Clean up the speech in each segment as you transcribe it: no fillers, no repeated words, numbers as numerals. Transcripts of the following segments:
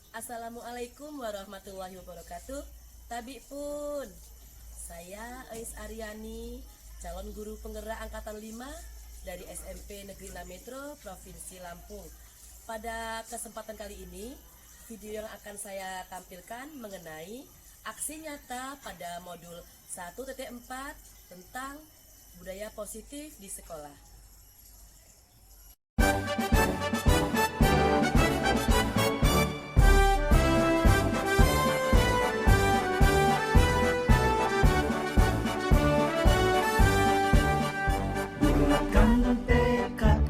Assalamualaikum warahmatullahi wabarakatuh. Tabi pun, saya Ais Aryani, calon guru penggerak angkatan 5 dari SMP Negeri 6 Metro, Provinsi Lampung. Pada kesempatan kali ini, video yang akan saya tampilkan mengenai aksi nyata pada modul 1.4 tentang budaya positif di sekolah.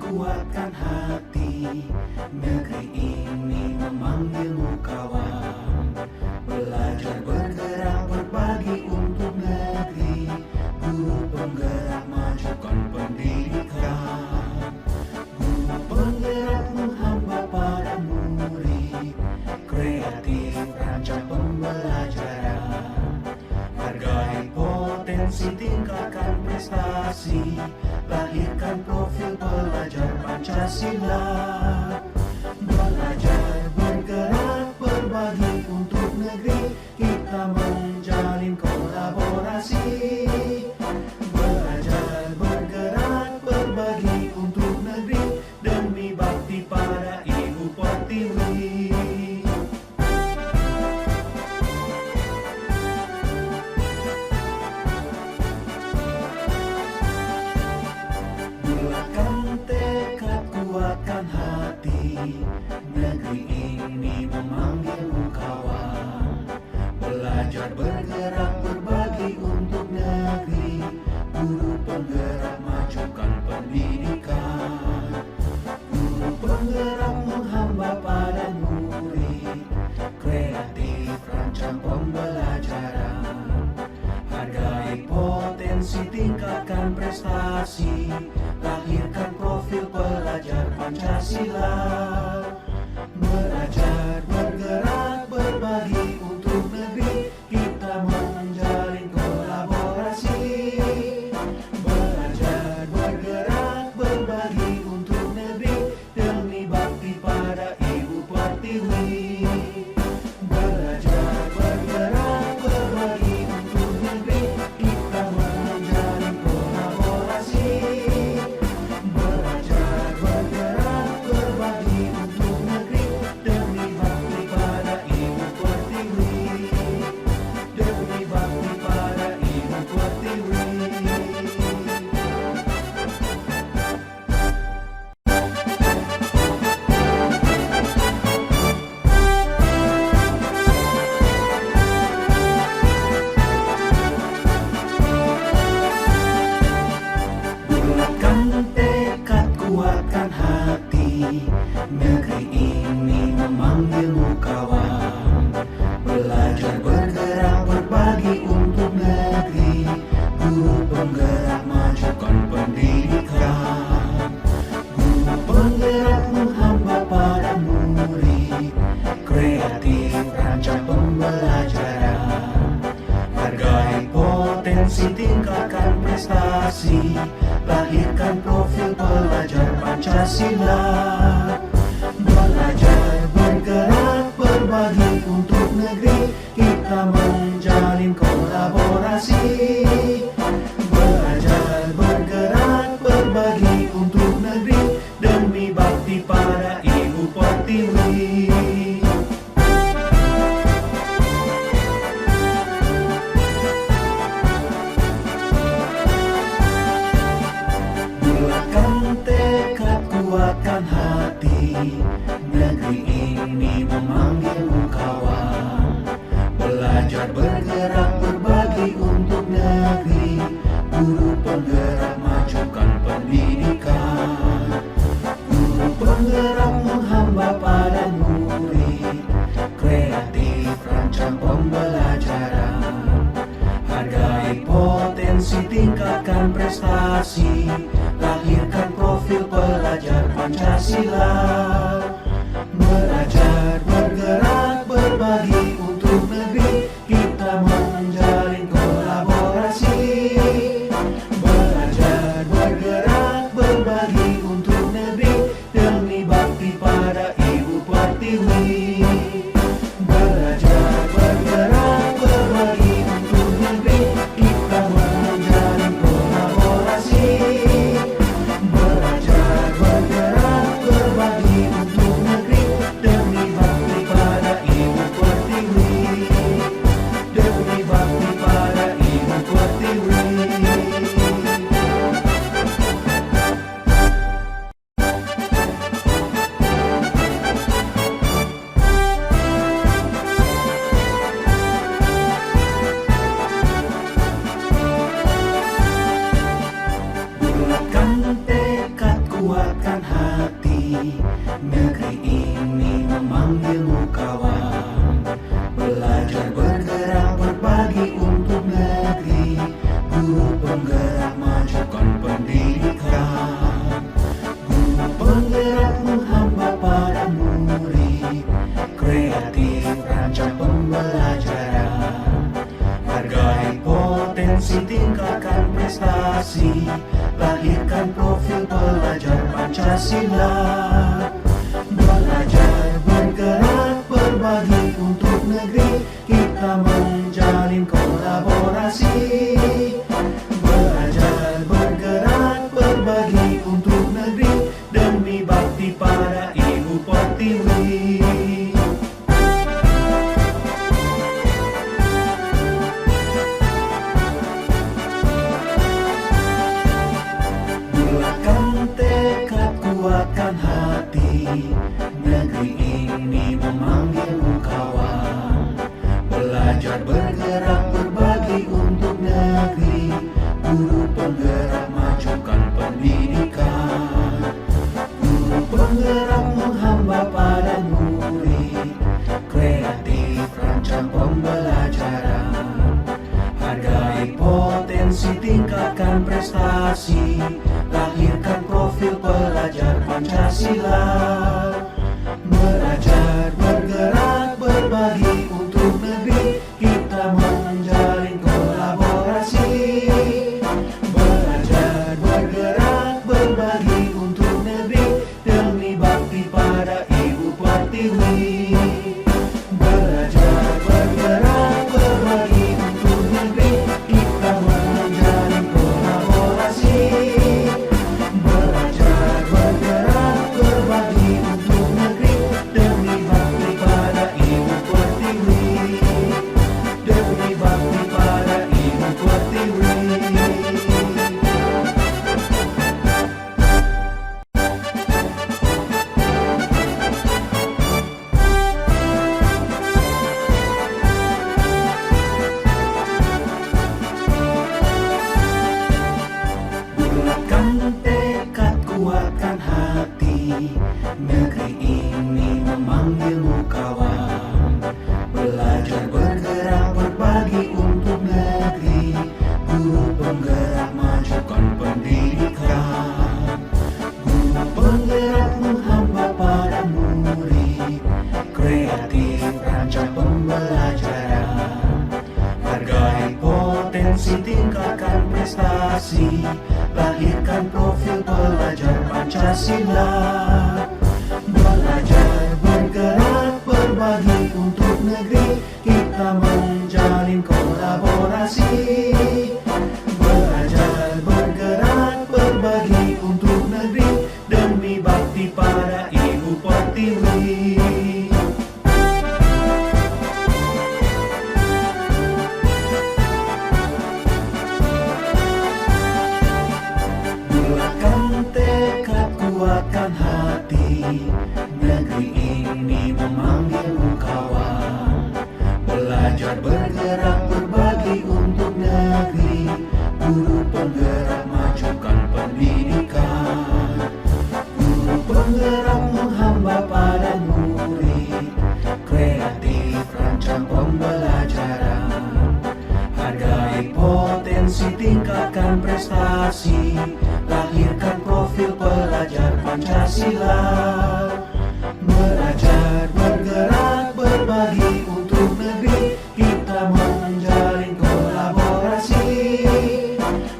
Kuatkan hati, negeri ini memanggilmu kawan. Belajar bergerak berbagi untuk negeri, guru penggerak majukan pendidikan. Guru penggerak menghamba para murid, kreatif rancang pembelajaran. Hargai potensi, tingkatkan prestasi, lahirkan profil pelajar Pancasila. Belajar bergerak berbagi untuk negeri, kita menjalin kolaborasi. Belajar bergerak berbagi untuk negeri, demi bakti pada Ibu Pertiwi. Kuatkan hati, negeri ini memanggilmu kawan. Belajar bergerak berbagi untuk negeri, guru penggerak majukan pendidikan. Guru penggerak menghamba pada murid, kreatif rancang pembelajaran. Hargai potensi, tingkatkan prestasi, lahirkan profil pelajar Pancasila. Belajar bergerak berbagi untuk negeri, kita menjalin kolaborasi. Belajar bergerak berbagi untuk negeri, demi bakti pada Ibu Pertiwi. Belajar bergerak berbagi untuk negeri, kita menjalin kolaborasi. Belajar bergerak berbagi untuk negeri, demi bakti pada Ibu Pertiwi. Demi bakti pada Ibu Pertiwi. Kuatkan hati, negeri ini memanggilmu kawan. Belajar bergerak berbagi untuk negeri, guru penggerak majukan pendidikan. Guru penggerak menghamba para murid, kreatif rancang pembelajaran. Hargai potensi, tingkatkan prestasi, lahirkan profil pelajar Pancasila. Belajar bergerak berbagi untuk negeri, kita menjalin kolaborasi. Belajar bergerak berbagi untuk negeri, demi bakti pada Ibu Pertiwi. Kuatkan hati, negeri ini memanggilmu kawan. Belajar bergerak berbagi untuk negeri, guru penggerak majukan pendidikan. Guru penggerak menghamba pada murid, kreatif rancang pembelajaran. Hargai potensi, tingkatkan prestasi, lahirkan profil pelajar Pancasila. Belajar bergerak berbagi untuk negeri, kita menjalin kolaborasi. Belajar bergerak berbagi untuk negeri, demi bakti pada Ibu Pertiwi. negeri kita menjalin kolaborasi. Belajar bergerak berbagi untuk negeri demi bakti pada Ibu Pertiwi. Demi bakti pada Ibu Pertiwi. Bulatkan tekad, kuatkan hati, negeri ini memanggilmu kawan. Belajar bergerak berbagi untuk negeri, guru penggerak majukan pendidikan. Guru penggerak menghamba pada murid, kreatif rancang pembelajaran. Hargai potensi, tingkatkan prestasi, lahirkan profil pelajar Pancasila. Belajar bergerak berbagi untuk negeri kita menjalin kolaborasi. Belajar bergerak berbagi untuk negeri demi bakti pada Ibu Pertiwi. Bulatkan tekad, kuatkan hati, negeri ini memanggilmu kawan. Belajar bergerak berbagi untuk negeri, guru penggerak majukan pendidikan. Guru penggerak menghamba pada murid, kreatif rancang pembelajaran. Hargai potensi, tingkatkan prestasi, lahirkan profil pelajar Pancasila. Belajar bergerak berbagi untuk negeri kita menjalin kolaborasi. Belajar bergerak berbagi untuk negeri demi bakti pada Ibu Pertiwi. Belajar bergerak berbagi untuk negeri kita menjalin kolaborasi. Belajar bergerak berbagi untuk negeri demi bakti pada Ibu Pertiwi. Demi bakti pada Ibu Pertiwi. Bulatkan tekad, kuatkan hati, negeri ini memanggilmu kawan. Belajar bergerak berbagi untuk negeri, guru penggerak majukan pendidikan. Guru penggerak menghamba pada murid, kreatif rancang pembelajaran. Hargai potensi, tingkatkan prestasi, lahirkan profil pelajar Pancasila. Belajar bergerak berbagi untuk negeri kita menjalin kolaborasi. Belajar bergerak berbagi untuk negeri demi bakti pada Ibu Pertiwi. Bulatkan tekad, kuatkan hati, negeri ini memanggilmu kawan. Belajar bergerak berbagi untuk negeri, guru penggerak majukan pendidikan. Guru penggerak menghamba pada murid, kreatif rancang pembelajaran. Hargai potensi, tingkatkan prestasi, lahirkan profil pelajar Pancasila. Belajar bergerak berbagi untuk negeri kita menjalin kolaborasi.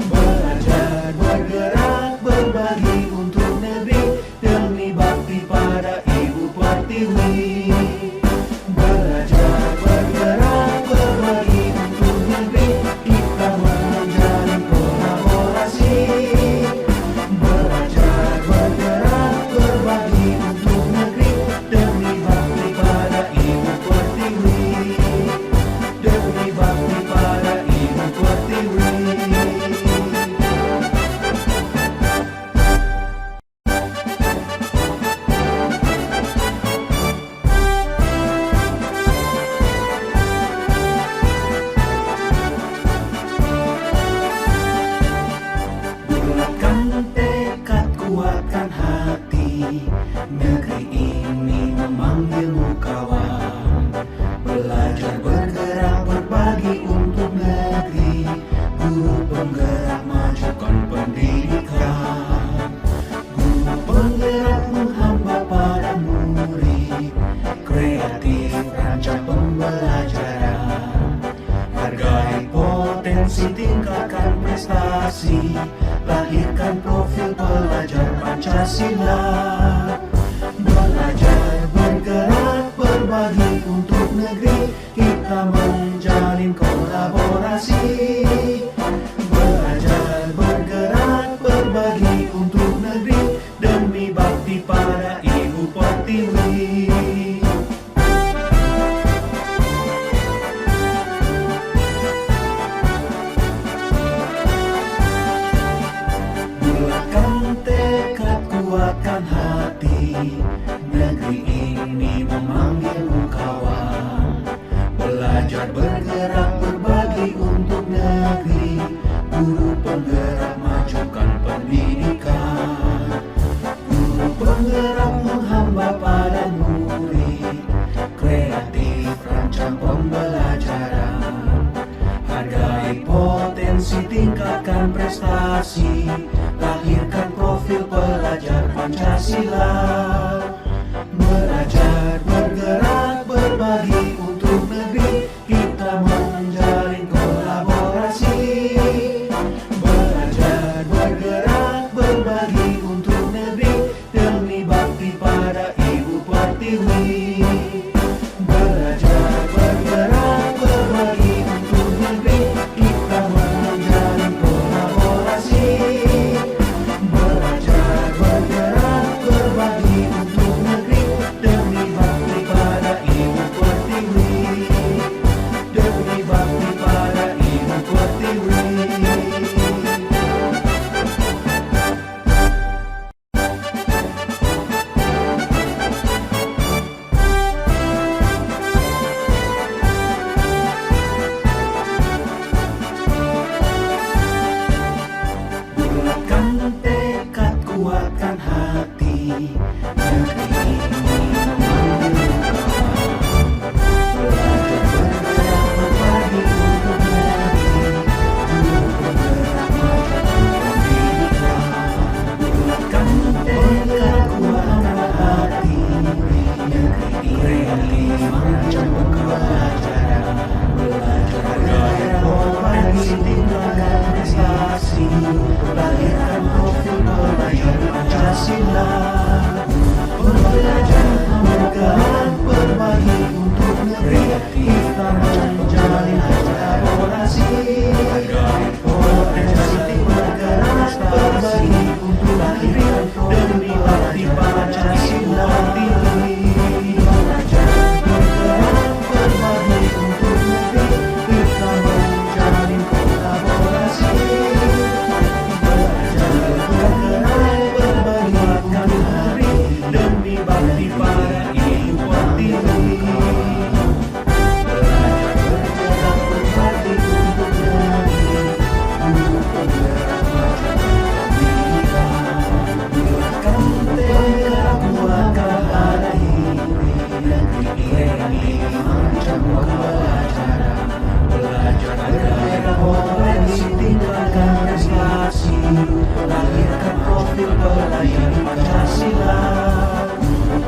Belajar bergerak berbagi untuk negeri demi bakti pada Ibu Pertiwi. Belajar bergerak berbagi untuk negeri potensi, tingkatkan prestasi, lahirkan profil pelajar Pancasila. Belajar, bergerak, berbagi untuk negeri, kita menjalin kolaborasi. Belajar, bergerak, berbagi untuk negeri, demi bakti pada Ibu Pertiwi. Bulatkan tekad, kuatkan hati, negeri ini memanggilmu kawan. Belajar, bergerak, berbagi untuk negeri, guru penggerak majukan pendidikan. Guru penggerak menghamba pada murid, kreatif rancang pembelajaran. Hargai potensi, tingkatkan prestasi, lahirkan profil pelajar Pancasila. Belajar, bergerak, berbagi untuk negeri, kita menjalin kolaborasi. Belajar, bergerak, berbagi untuk negeri, demi bakti pada Ibu Pertiwi. Belajar, bergerak, berbagi untuk negeri, kita menjalin kolaborasi. Belajar, bergerak, berbagi untuk negeri, demi bakti pada Ibu Pertiwi. Demi bakti pada Ibu Pertiwi. Bulatkan tekad, kuatkan hati, negeri ini memanggilmu kawan. Belajar, bergerak, berbagi untuk negeri, guru penggerak majukan pendidikan. Bulatkan tekad, kuatkan hati, negeri ini merancang pembelajaran. Belajar, bergerak, berbagi, tingkatkan prestasi, lahirkan profil pelajar Pancasila. Belajar, bergerak, berbagi untuk negeri, kita menjalin kolaborasi. Potensi, bergerak, berbagi untuk negeri, demi bakti Pancasila. Belajar, bergerak, berbagi untuk negeri, kita menjalin kolaborasi. Belajar, bergerak, berbagi untuk negeri, demi bakti pada Ibu Pertiwi. Belajar, bergerak, berbagi untuk negeri, guru penggerak majukan pendidikan. Bulatkan tekad, kuatkan hati, negeri ini merancang pembelajaran. Belajar, bergerak, berbagi, tingkatkan prestasi, lahirkan profil pelajar Pancasila.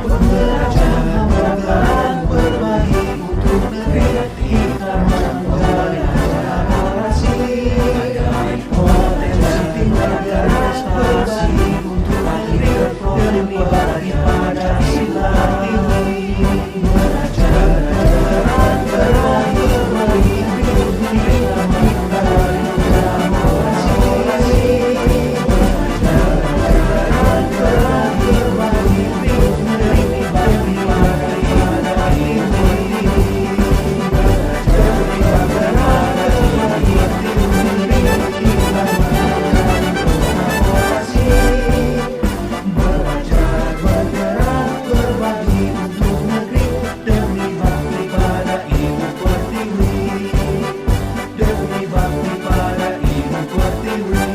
Belajar, bergerak, berbagi untuk negeri, kita menjalin kolaborasi. Potensi, tingkatkan prestasi untuk negeri, demi bakti Pancasila. Belajar, bergerak, berbagi untuk negeri, kita menjalin kolaborasi. Belajar, bergerak, berbagi untuk negeri, demi bakti pada Ibu Pertiwi. Belajar, bergerak, berbagi untuk negeri, kita menjalin kolaborasi. Belajar, bergerak, berbagi untuk negeri, demi bakti pada Ibu Pertiwi. Demi bakti pada Ibu Pertiwi.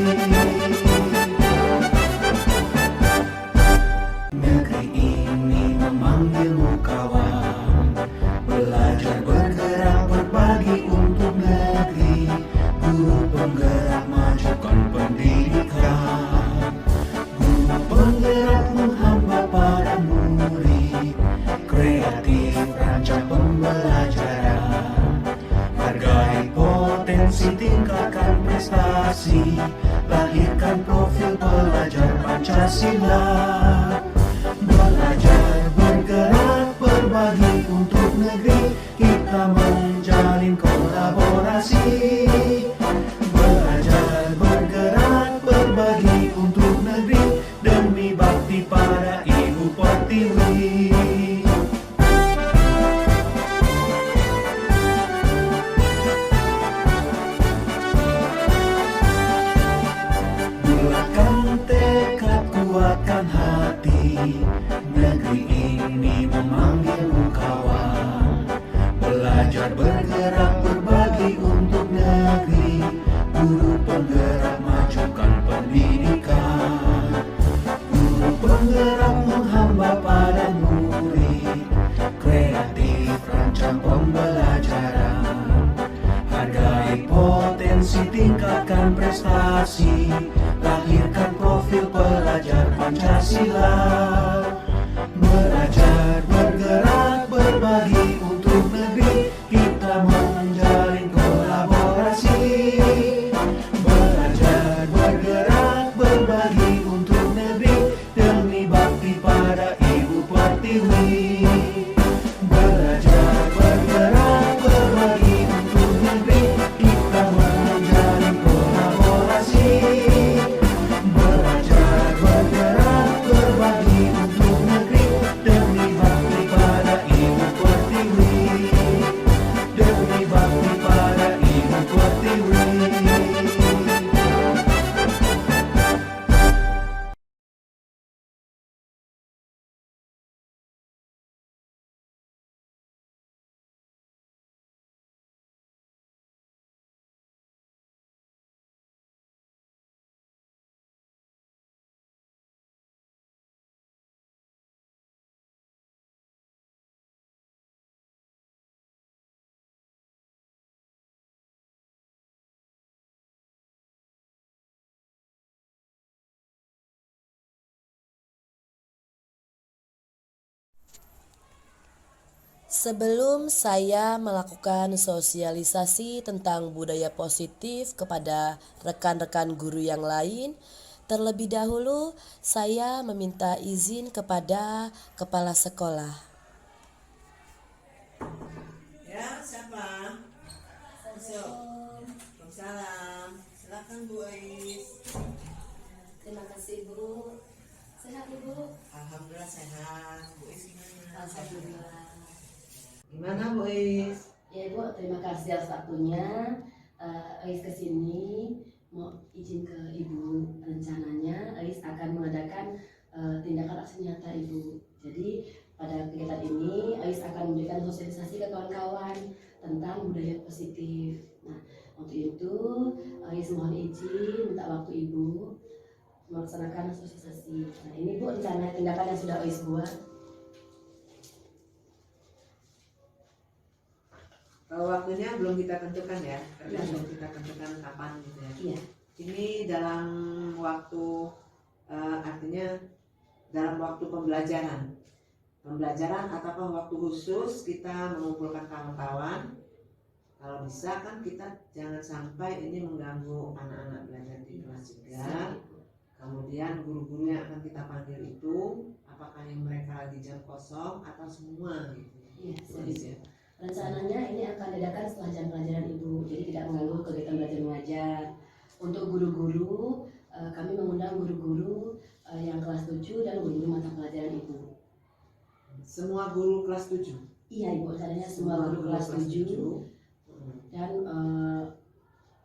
Negeri ini memanggilmu kawan. Belajar, bergerak, berbagi untuk negeri, guru penggerak majukan pendidikan. Guru penggerak menghamba pada murid, kreatif rancang pembelajaran. Hargai potensi, tingkatkan prestasi, lahirkan profil pelajar Pancasila. Belajar, bergerak, berbagi untuk negeri, kita menjalin kolaborasi. Belajar, bergerak, berbagi untuk negeri, demi bakti pada Ibu Pertiwi. Bulatkan tekad, kuatkan hati, negeri ini memanggilmu kawan. Belajar, bergerak, berbagi untuk negeri, guru penggerak majukan pendidikan. Guru penggerak menghamba pada murid, kreatif rancang pembelajaran. Hargai potensi, tingkatkan prestasi, lahirkan profil pelajar Pancasila. Belajar, bergerak, berbagi untuk negeri, kita menjalin kolaborasi. Belajar, bergerak, berbagi untuk negeri, demi bakti pada Ibu Pertiwi. Belajar, bergerak, berbagi untuk negeri, kita menjalin kolaborasi. Belajar, bergerak, berbagi untuk negeri, demi bakti pada Ibu Pertiwi. Demi bakti pada Ibu Pertiwi. Sebelum saya melakukan sosialisasi tentang budaya positif kepada rekan-rekan guru yang lain, terlebih dahulu saya meminta izin kepada kepala sekolah. Ya, siapa? Waalaikumsalam. Silakan Bu Ais. Terima kasih Bu. Sehat Ibu? Alhamdulillah sehat. Bu Ais gimana? Alhamdulillah. Gimana Bu Ais? Ya Ibu, terima kasih atas waktunya. Ais kesini mau izin ke Ibu, rencananya Ais akan mengadakan tindakan aksi nyata Ibu. Jadi pada kegiatan ini Ais akan memberikan sosialisasi ke kawan-kawan tentang budaya positif. Nah, untuk itu Ais mohon izin minta waktu Ibu melaksanakan sosialisasi. Nah, ini Bu rencana tindakan yang sudah Ais buat. Kalau waktunya belum kita tentukan ya, karena belum kita tentukan kapan gitu ya. Iya. Ini dalam waktu artinya dalam waktu pembelajaran ataupun waktu khusus kita mengumpulkan kawan-kawan. Kalau bisa kan kita jangan sampai ini mengganggu anak-anak belajar di kelas juga. Kemudian guru-guru yang akan kita panggil itu apakah yang mereka lagi jam kosong atau semua gitu. Iya, Tulis ya. rencananya ini akan diadakan setelah jam pelajaran Ibu, jadi tidak mengganggu kegiatan belajar mengajar. Untuk guru-guru, kami mengundang guru-guru yang kelas 7 dan guru mata pelajaran Ibu. Semua guru kelas 7. Iya Ibu, rencananya semua guru kelas 7 dan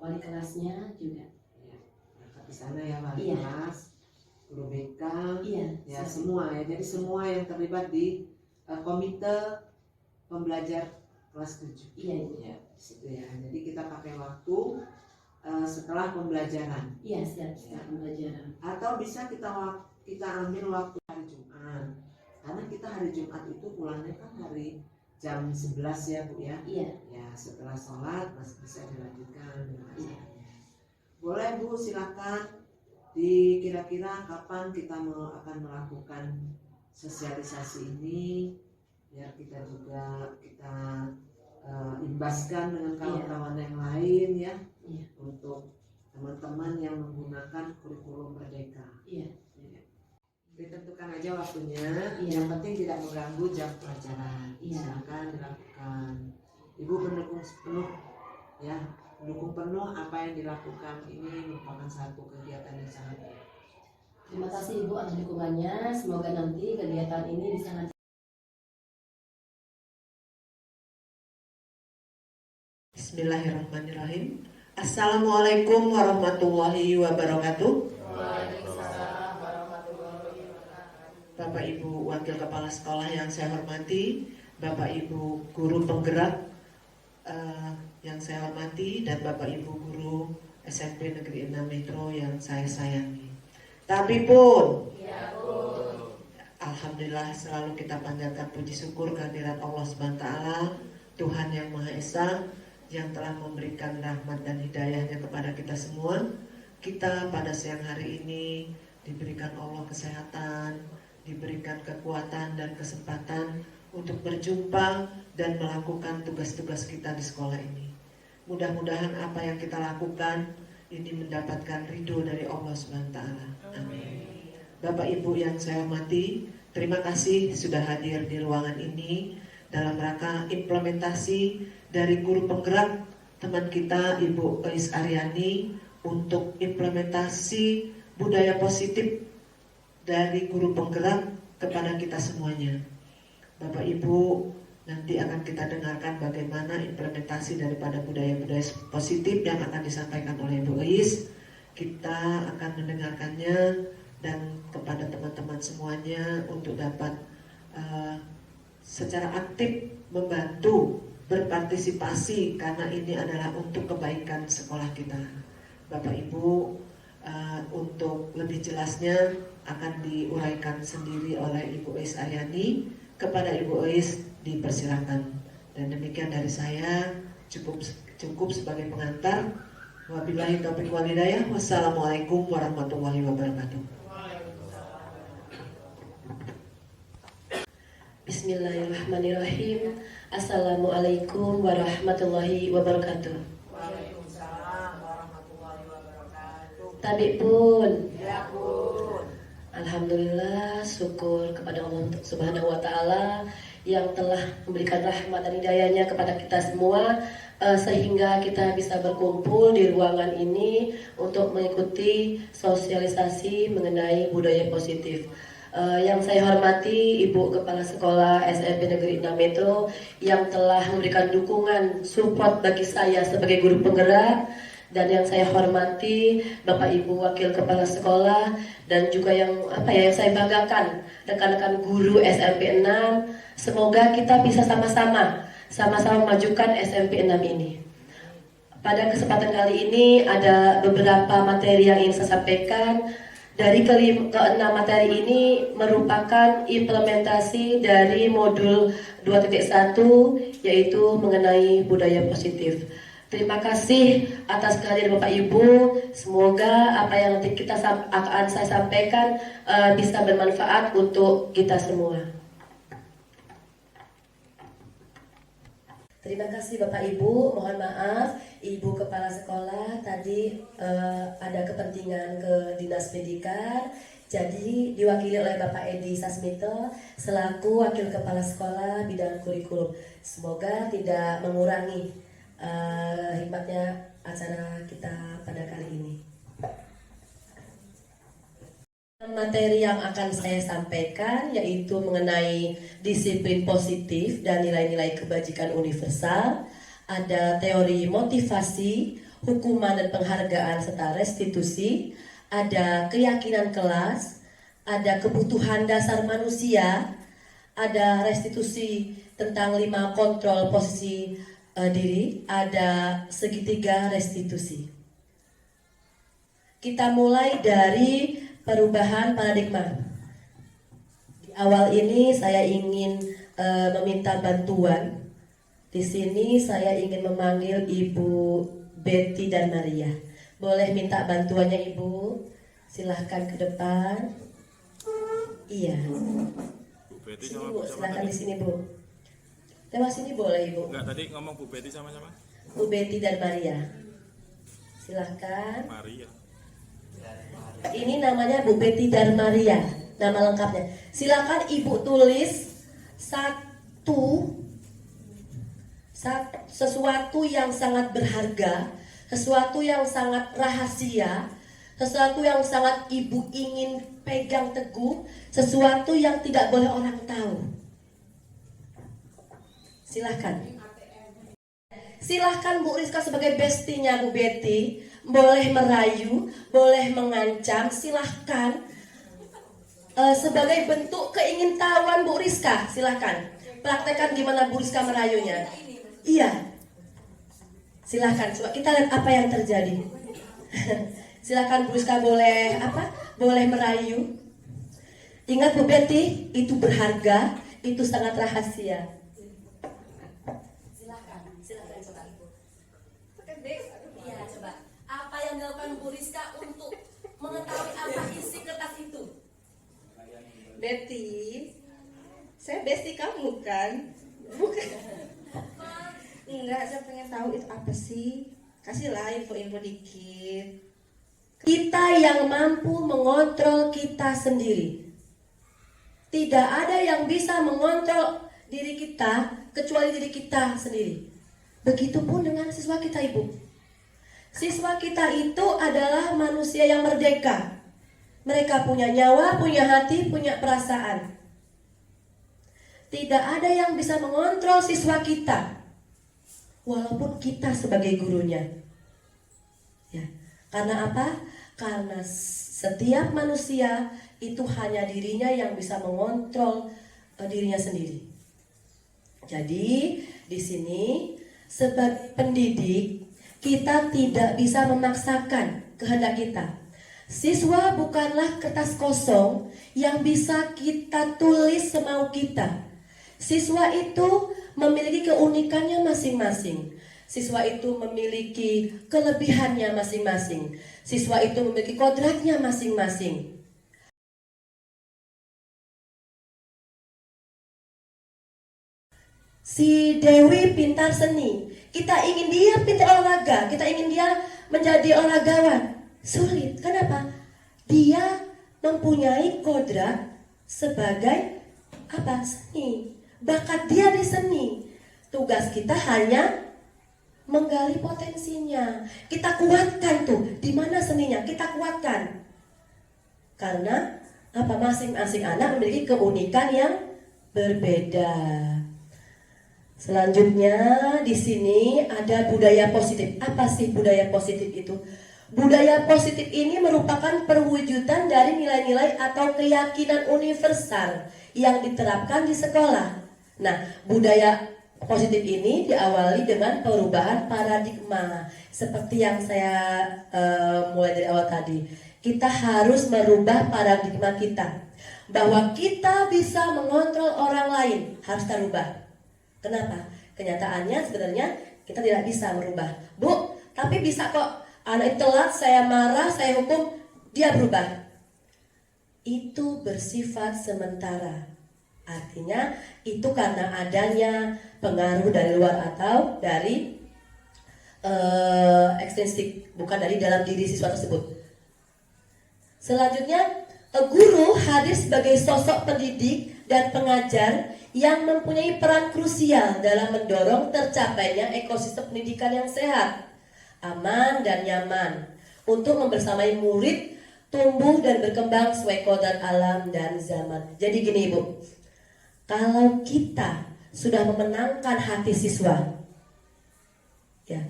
wali kelasnya juga. Ya, berangkat di sana ya wali Iya. kelas, guru BK, Iya, ya siap. semua ya. Jadi semua yang terlibat di komite pembelajar kelas 7. Iya Ibu. Ya, di situ ya. Jadi kita pakai waktu setelah pembelajaran. Iya, siap setelah pembelajaran. Atau bisa kita ambil waktu hari Jumat. Karena kita hari Jumat itu pulangnya kan hari jam 11 ya Bu ya. Iya. Ya setelah sholat masih bisa dilanjutkan dengan acaranya. Boleh Bu, silakan. Di kira-kira kapan kita akan melakukan sosialisasi ini biar kita juga imbaskan dengan kawan-kawan yang lain ya. Iya. Untuk teman-teman yang menggunakan kurikulum merdeka. Iya. Ditentukan aja waktunya, Iya. yang penting tidak mengganggu jam pelajaran. Iya. Silakan dilakukan. Ibu mendukung penuh, ya, mendukung penuh apa yang dilakukan. Ini merupakan satu kegiatan yang sangat baik. Terima kasih Ibu atas dukungannya. Semoga nanti kegiatan ini bisa Bismillahirrahmanirrahim. Assalamualaikum warahmatullahi wabarakatuh. Bapak Ibu Wakil Kepala Sekolah yang saya hormati, Bapak Ibu Guru Penggerak yang saya hormati, dan Bapak Ibu Guru SMP Negeri 6 Metro yang saya sayangi. Tapi pun, Alhamdulillah selalu kita panjatkan puji syukur kehadirat Allah SWT, Tuhan yang Maha Esa, yang telah memberikan rahmat dan hidayahnya kepada kita semua. Kita pada siang hari ini diberikan Allah kesehatan, diberikan kekuatan dan kesempatan untuk berjumpa dan melakukan tugas-tugas kita di sekolah ini. Mudah-mudahan apa yang kita lakukan ini mendapatkan ridho dari Allah SWT. Amin. Bapak Ibu yang saya hormati, terima kasih sudah hadir di ruangan ini dalam rangka implementasi dari guru penggerak teman kita Ibu Eis Aryani untuk implementasi budaya positif dari guru penggerak kepada kita semuanya. Bapak Ibu, nanti akan kita dengarkan bagaimana implementasi daripada budaya-budaya positif yang akan disampaikan oleh Ibu Eis. Kita akan mendengarkannya dan kepada teman-teman semuanya untuk dapat secara aktif membantu berpartisipasi, karena ini adalah untuk kebaikan sekolah kita. Bapak Ibu, untuk lebih jelasnya akan diuraikan sendiri oleh Ibu Eis Aryani. Kepada Ibu Eis dipersilakan. Dan demikian dari saya, cukup sebagai pengantar. Wabillahi taufiq wal hidayah. Wassalamualaikum warahmatullahi wabarakatuh. Bismillahirrahmanirrahim. Assalamualaikum warahmatullahi wabarakatuh. Waalaikumsalam warahmatullahi wabarakatuh. Tabi pun. Ya pun. Alhamdulillah, syukur kepada Allah Subhanahu wa Ta'ala yang telah memberikan rahmat dan hidayahnya kepada kita semua, sehingga kita bisa berkumpul di ruangan ini untuk mengikuti sosialisasi mengenai budaya positif. Yang saya hormati Ibu Kepala Sekolah SMP Negeri 6 Metro yang telah memberikan dukungan support bagi saya sebagai guru penggerak, dan yang saya hormati Bapak Ibu Wakil Kepala Sekolah, dan juga yang saya banggakan rekan-rekan guru SMP 6. Semoga kita bisa sama-sama majukan SMP 6 ini. Pada kesempatan kali ini ada beberapa materi yang ingin saya sampaikan. Dari keenam materi ini merupakan implementasi dari modul 2.1, yaitu mengenai budaya positif. Terima kasih atas kehadiran Bapak Ibu. Semoga apa yang nanti akan saya sampaikan bisa bermanfaat untuk kita semua. Terima kasih Bapak Ibu. Mohon maaf Ibu Kepala Sekolah tadi ada kepentingan ke Dinas Pendidikan. Jadi diwakili oleh Bapak Edi Sasmito selaku Wakil Kepala Sekolah bidang kurikulum. Semoga tidak mengurangi hikmatnya acara kita pada kali ini. Materi yang akan saya sampaikan yaitu mengenai disiplin positif dan nilai-nilai kebajikan universal. Ada teori motivasi, hukuman dan penghargaan serta restitusi. Ada keyakinan kelas, ada kebutuhan dasar manusia, ada restitusi tentang 5 kontrol posisi diri, ada segitiga restitusi. Kita mulai dari perubahan paradigma. Di awal ini saya ingin meminta bantuan. Di sini saya ingin memanggil Ibu Betty dan Maria. Boleh minta bantuannya Ibu? Silahkan ke depan. Iya. Bu Betty Sini sama Bu, Bu siapa silahkan tadi? di sini Bu. Lewat sini boleh Ibu. Enggak, tadi ngomong Bu Betty sama siapa? Bu Betty dan Maria. Silahkan. Maria. Ini namanya Bu Betty Darmaria, nama lengkapnya. Silakan Ibu tulis sesuatu yang sangat berharga, sesuatu yang sangat rahasia, sesuatu yang sangat Ibu ingin pegang teguh, sesuatu yang tidak boleh orang tahu. Silahkan Bu Rizka sebagai bestinya Bu Betty, boleh merayu, boleh mengancam, silahkan. Sebagai bentuk keingintahuan Bu Rizka, silahkan. Praktekkan gimana Bu Rizka merayunya. Iya. Silahkan, coba kita lihat apa yang terjadi. Silahkan Bu Rizka boleh boleh merayu. Ingat Bu Betty, itu berharga, itu sangat rahasia. Silakan coba Ibu. Iya, coba. Apa yang dilakukan Bu Rizka untuk mengetahui apa isi kertas itu? Betty, saya besti kamu kan? Bukan. Enggak, saya pengen tahu itu apa sih. Kasihlah info-info dikit. Kita yang mampu mengontrol kita sendiri. Tidak ada yang bisa mengontrol diri kita kecuali diri kita sendiri. Begitupun dengan siswa kita, Ibu. Siswa kita itu adalah manusia yang merdeka. Mereka punya nyawa, punya hati, punya perasaan. Tidak ada yang bisa mengontrol siswa kita, walaupun kita sebagai gurunya. Ya, karena apa? Karena setiap manusia itu hanya dirinya yang bisa mengontrol dirinya sendiri. Jadi di sini sebagai pendidik kita tidak bisa memaksakan kehendak kita. Siswa bukanlah kertas kosong yang bisa kita tulis semau kita. Siswa itu memiliki keunikannya masing-masing. Siswa itu memiliki kelebihannya masing-masing. Siswa itu memiliki kodratnya masing-masing. Si Dewi pintar seni. Kita ingin dia pintar olahraga. Kita ingin dia menjadi olahragawan. Sulit. Kenapa? Dia mempunyai kodrat sebagai seni. Bakat dia di seni. Tugas kita hanya menggali potensinya. Kita kuatkan tuh. Di mana seninya? Kita kuatkan. Karena masing-masing anak memiliki keunikan yang berbeda. Selanjutnya di sini ada budaya positif. Apa sih budaya positif itu? Budaya positif ini merupakan perwujudan dari nilai-nilai atau keyakinan universal yang diterapkan di sekolah. Nah, budaya positif ini diawali dengan perubahan paradigma. Seperti yang saya mulai dari awal tadi. Kita harus merubah paradigma kita. Bahwa kita bisa mengontrol orang lain. Harus kita rubah. Kenapa? Kenyataannya sebenarnya kita tidak bisa merubah. Bu, tapi bisa kok. Anak itu telat, saya marah, saya hukum, dia berubah. Itu bersifat sementara. Artinya itu karena adanya pengaruh dari luar atau dari ekstrinsik, bukan dari dalam diri siswa tersebut. Selanjutnya, guru hadir sebagai sosok pendidik dan pengajar yang mempunyai peran krusial dalam mendorong tercapainya ekosistem pendidikan yang sehat, aman dan nyaman untuk membersamai murid tumbuh dan berkembang sesuai kodrat alam dan zaman. Jadi gini Ibu, kalau kita sudah memenangkan hati siswa, ya,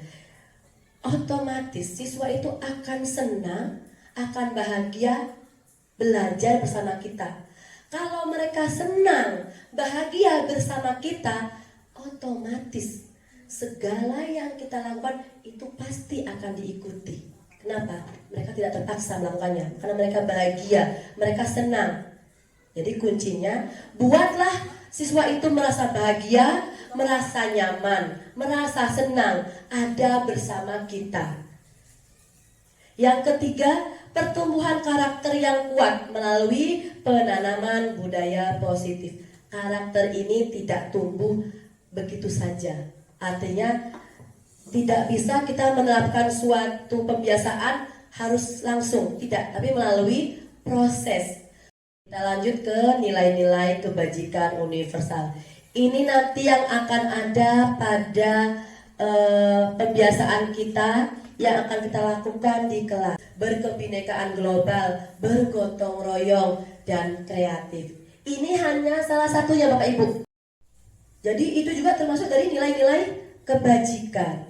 otomatis siswa itu akan senang, akan bahagia belajar bersama kita. Kalau mereka senang, bahagia bersama kita, otomatis segala yang kita lakukan itu pasti akan diikuti. Kenapa? Mereka tidak terpaksa melakukannya, karena mereka bahagia, mereka senang. Jadi kuncinya, buatlah siswa itu merasa bahagia, merasa nyaman, merasa senang, ada bersama kita. Yang ketiga, pertumbuhan karakter yang kuat melalui penanaman budaya positif. Karakter ini tidak tumbuh begitu saja. Artinya Tidak bisa kita menerapkan suatu pembiasaan harus langsung, tidak, tapi melalui proses. Kita lanjut ke nilai-nilai kebajikan universal. Ini nanti yang akan ada pada pembiasaan kita yang akan kita lakukan di kelas. Berkebinekaan global, bergotong royong, dan kreatif. Ini hanya salah satunya Bapak Ibu. Jadi itu juga termasuk dari nilai-nilai kebajikan.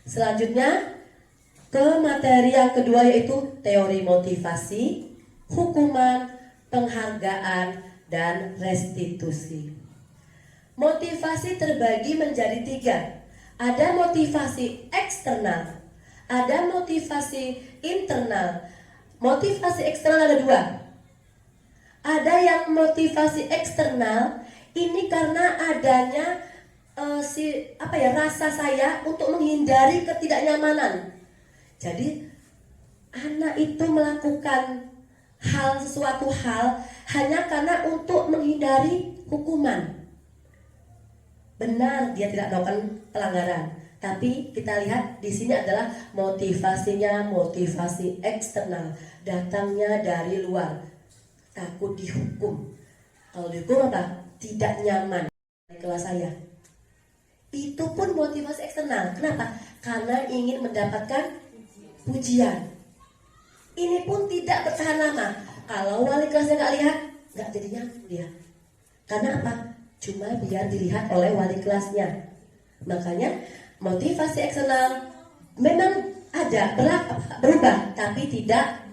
Selanjutnya ke materi yang kedua yaitu teori motivasi, hukuman, penghargaan, dan restitusi. Motivasi terbagi menjadi 3. Ada motivasi eksternal, ada motivasi internal. Motivasi eksternal ada 2. Ada yang motivasi eksternal, ini karena adanya rasa saya untuk menghindari ketidaknyamanan. Jadi anak itu melakukan sesuatu hal hanya karena untuk menghindari hukuman. Benar, dia tidak melakukan pelanggaran, tapi kita lihat di sini adalah motivasinya motivasi eksternal, datangnya dari luar, takut dihukum. Kalau dihukum apa? Tidak nyaman di kelas saya. Itu pun motivasi eksternal. Kenapa? Karena ingin mendapatkan pujian. Ini pun tidak bertahan lama. Kalau wali kelasnya nggak lihat, nggak jadi nyambung dia. Karena apa? Cuma biar dilihat oleh wali kelasnya. Makanya motivasi eksternal memang ada berubah, tapi tidak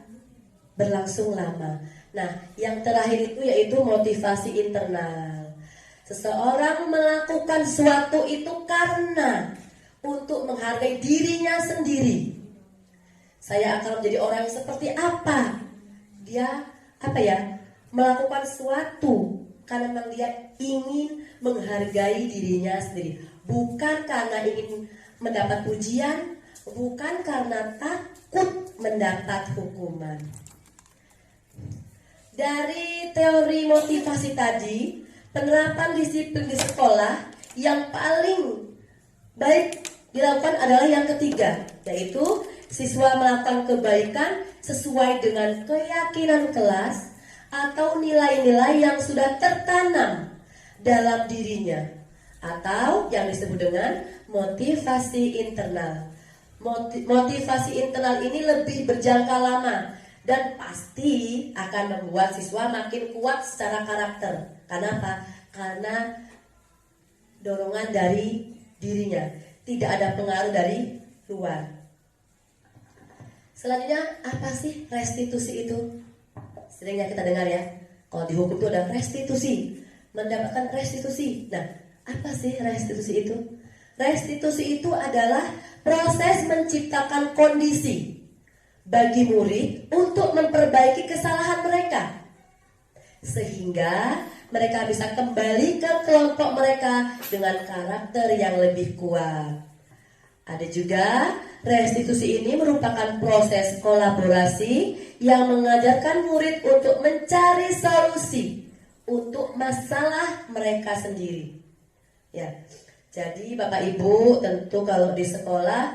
berlangsung lama. Nah, yang terakhir itu yaitu motivasi internal. Seseorang melakukan sesuatu itu karena untuk menghargai dirinya sendiri. Saya akan menjadi orang yang seperti apa? Dia melakukan sesuatu karena memang dia ingin menghargai dirinya sendiri, bukan karena ingin mendapat pujian, bukan karena takut mendapat hukuman. Dari teori motivasi tadi, penerapan disiplin di sekolah yang paling baik dilakukan adalah yang ketiga, yaitu siswa melakukan kebaikan sesuai dengan keyakinan kelas atau nilai-nilai yang sudah tertanam dalam dirinya, atau yang disebut dengan motivasi internal. Motivasi internal ini lebih berjangka lama dan pasti akan membuat siswa makin kuat secara karakter. Karena apa? Karena dorongan dari dirinya, tidak ada pengaruh dari luar. Selanjutnya, apa sih restitusi itu? Seringnya kita dengar ya, kalau dihukum itu ada restitusi, mendapatkan restitusi. Nah, apa sih restitusi itu? Restitusi itu adalah proses menciptakan kondisi bagi murid untuk memperbaiki kesalahan mereka, sehingga mereka bisa kembali ke kelompok mereka dengan karakter yang lebih kuat. Ada juga restitusi ini merupakan proses kolaborasi yang mengajarkan murid untuk mencari solusi untuk masalah mereka sendiri. Ya, jadi Bapak Ibu tentu kalau di sekolah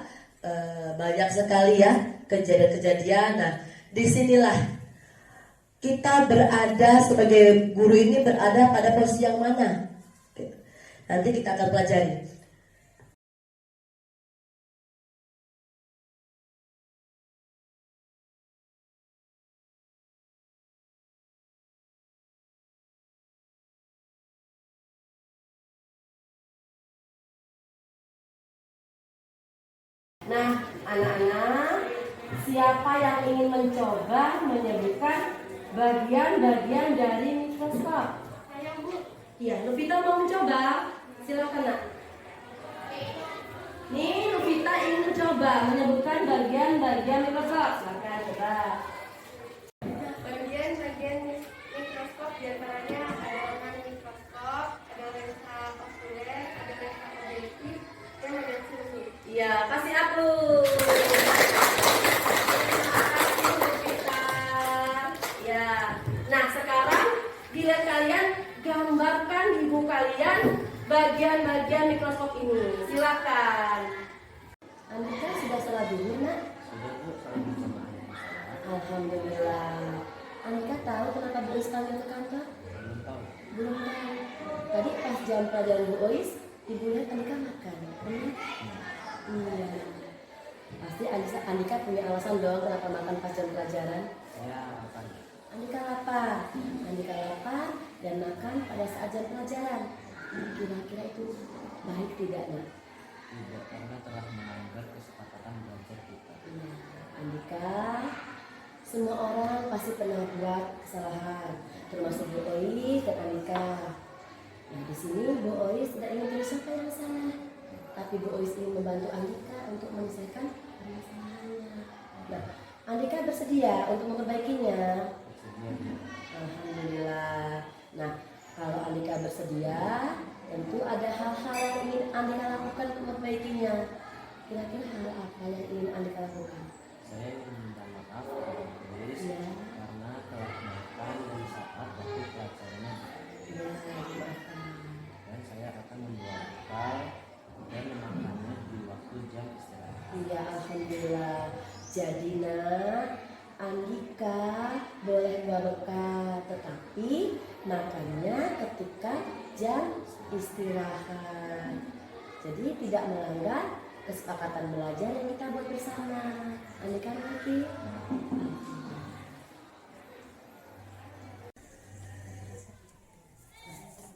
banyak sekali ya kejadian-kejadian. Nah, disinilah kita berada sebagai guru ini berada pada posisi yang mana? Nanti kita akan pelajari. Nah, anak-anak, siapa yang ingin mencoba menyebutkan bagian-bagian dari mikroskop? Saya, Bu. Iya, Novita mau mencoba? Silakan, Nak. Nih, Novita ingin mencoba menyebutkan bagian-bagian mikroskop. Silakan, coba. Bagian-bagian mikroskop diantaranya ada lensa mikroskop, ada lensa okuler, ada lensa objektif, dan ada sumbu. Iya, kasih aplaus. Terima kasih, Novita. Ya, nah sekarang giliran kalian gambarkan di buku kalian bagian-bagian mikroskop ini. Silakan. Alhamdulillah. Andika tahu kenapa Bu Ois panggil ke kantor? Belum tahu. Belum tahu. Tadi pas jam pelajaran Bu Ois, Ibu lihat Andika makan. Benar? Iya. Pasti Andika punya alasan dong kenapa makan pas jam pelajaran. Saya akan Andika lapar. Andika lapar dan makan pada saat jam pelajaran. Kira-kira itu baik tidak, Nak? tidak karena telah melanggar kesepakatan belajar kita. Iya. Andika, semua orang pasti pernah buat kesalahan, termasuk Bu Ois dan Andika. Nah, di sini Bu Ois tidak ingin jadi siapa yang salah, tapi Bu Ois ingin membantu Andika untuk menyelesaikan permasalahannya. Nah, Andika bersedia untuk memperbaikinya. Bersedia Bu. Alhamdulillah. Nah, kalau Andika bersedia, tentu ada hal-hal yang ingin Andika lakukan untuk memperbaikinya. Kira-kira hal apa yang ingin Andika lakukan? Saya ingin minta maaf kepada Tulis Iya. karena telah makan di saat waktu pelajarannya Iya, dimaafkan. dan saya akan membuat bekal dan memakannya di waktu jam istirahat. Iya, alhamdulillah. Jadi Nak, Andika boleh bawa bekal, tetapi makannya ketika jam istirahat. Jadi tidak melanggar kesepakatan belajar yang kita buat bersama. Andika ngerti?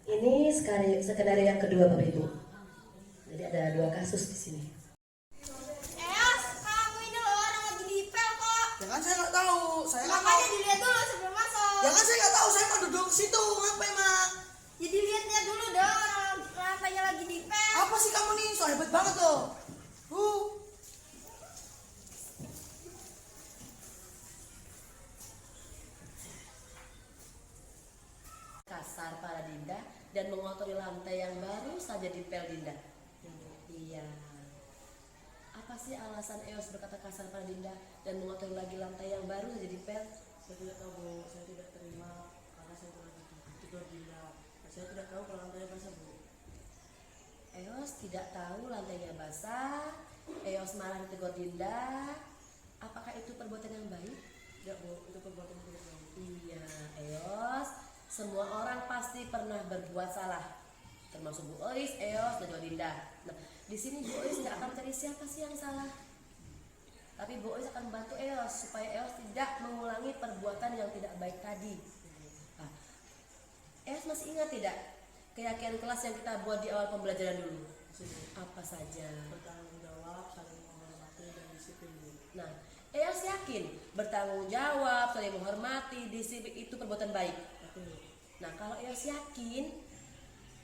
Ini skenario yang kedua, Bapak Ibu. Jadi ada 2 kasus di sini. Eos, kamu ini loh orang lagi dipel kok. Ya kan saya nggak tahu, saya nggak Makanya tahu. dilihat dulu sebelum masuk. Ya kan saya nggak tahu, saya mau duduk situ, ngapa emang? Jadi lihat dulu dong orang lantainya lagi dipel. Apa sih kamu nih, so hebat banget loh. Kasar para Dinda dan mengotori lantai yang baru saja dipel Dinda. Iya. Apa sih alasan Eos berkata kasar pada Dinda dan mengotori lagi lantai yang baru saja dipel? Saya tidak tahu Bu, saya tidak terima karena saya telah ditegur Dinda. Saya tidak tahu kalau lantainya basah Bu. Eos tidak tahu lantainya basah. Eos marah ditegur Dinda. Apakah itu perbuatan yang baik? Tidak Bu, itu perbuatan yang tidak baik. Iya, Eos. Semua orang pasti pernah berbuat salah, termasuk Bu Ois, Eos, dan juga Dinda. Nah, di sini Bu Ois tidak akan mencari siapa sih yang salah, tapi Bu Ois akan membantu Eos supaya Eos tidak mengulangi perbuatan yang tidak baik tadi. Nah, Eos masih ingat tidak keyakinan kelas yang kita buat di awal pembelajaran dulu? Apa saja? Bertanggung jawab, saling menghormati dan disiplin Bu. Nah, Eos yakin bertanggung jawab, saling menghormati, disiplin itu perbuatan baik. Nah, kalau Eos yakin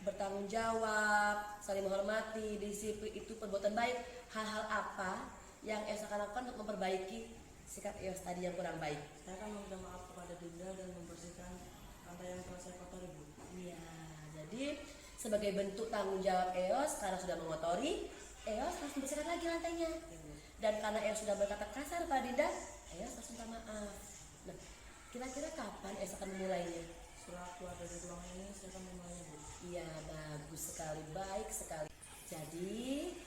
bertanggung jawab, saling menghormati, disiplin itu perbuatan baik, hal-hal apa yang Eos akan lakukan untuk memperbaiki sikap Eos tadi yang kurang baik? Saya akan meminta maaf kepada Dinda dan membersihkan lantai yang telah saya kotori Bu. Iya, jadi sebagai bentuk tanggung jawab Eos karena sudah mengotori, Eos harus membersihkan lagi lantainya. Dan karena Eos sudah berkata kasar pada Dinda, Eos harus minta maaf. Nah, kira-kira kapan Eos akan memulainya? Setelah keluar dari ruangan ini, saya akan memulainya Bu. Iya, bagus sekali, baik sekali. Jadi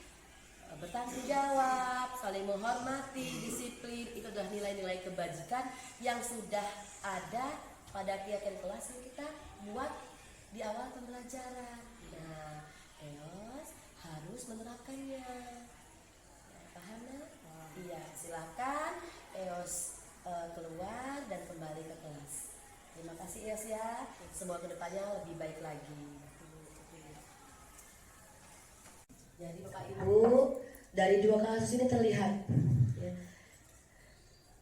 bertanggung jawab, saling menghormati, disiplin, itu adalah nilai-nilai kebajikan yang sudah ada pada keyakinan kelas yang kita buat di awal pembelajaran. Nah, Eos harus menerapkannya. Paham, Nak? Iya, silakan Eos keluar dan kembali ke kelas. Terima kasih Eos ya. Semoga kedepannya lebih baik lagi. Jadi Bapak Ibu, dari 2 kasus ini terlihat ya,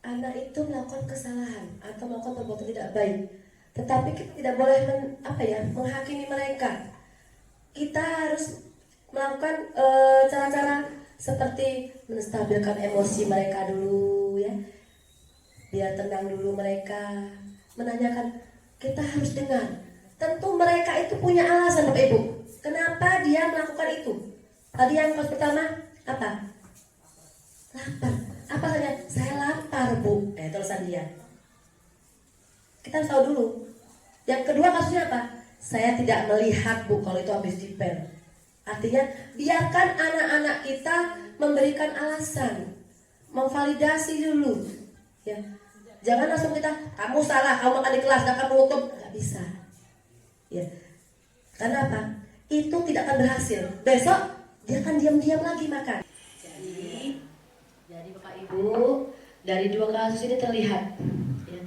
anak itu melakukan kesalahan atau melakukan perbuatan tidak baik, tetapi kita tidak boleh menghakimi mereka. Kita harus melakukan cara-cara seperti menstabilkan emosi mereka dulu ya, biar tenang dulu mereka, menanyakan, kita harus dengar. Tentu mereka itu punya alasan Bapak Ibu, kenapa dia melakukan itu. Tadi yang pertama apa? Lapar. Apa saja? Saya lapar Bu. Tulisan dia. Kita harus tahu dulu. Yang kedua kasusnya apa? Saya tidak melihat Bu kalau itu habis dipel. Artinya biarkan anak-anak kita memberikan alasan, memvalidasi dulu. Ya. Jangan langsung kita, kamu salah, kamu makan di kelas, dan kamu hukum. Nggak bisa. Ya. Karena apa? Itu tidak akan berhasil. Besok dia akan diam-diam lagi makan. Jadi Bapak Ibu, dari 2 kasus ini terlihat ya,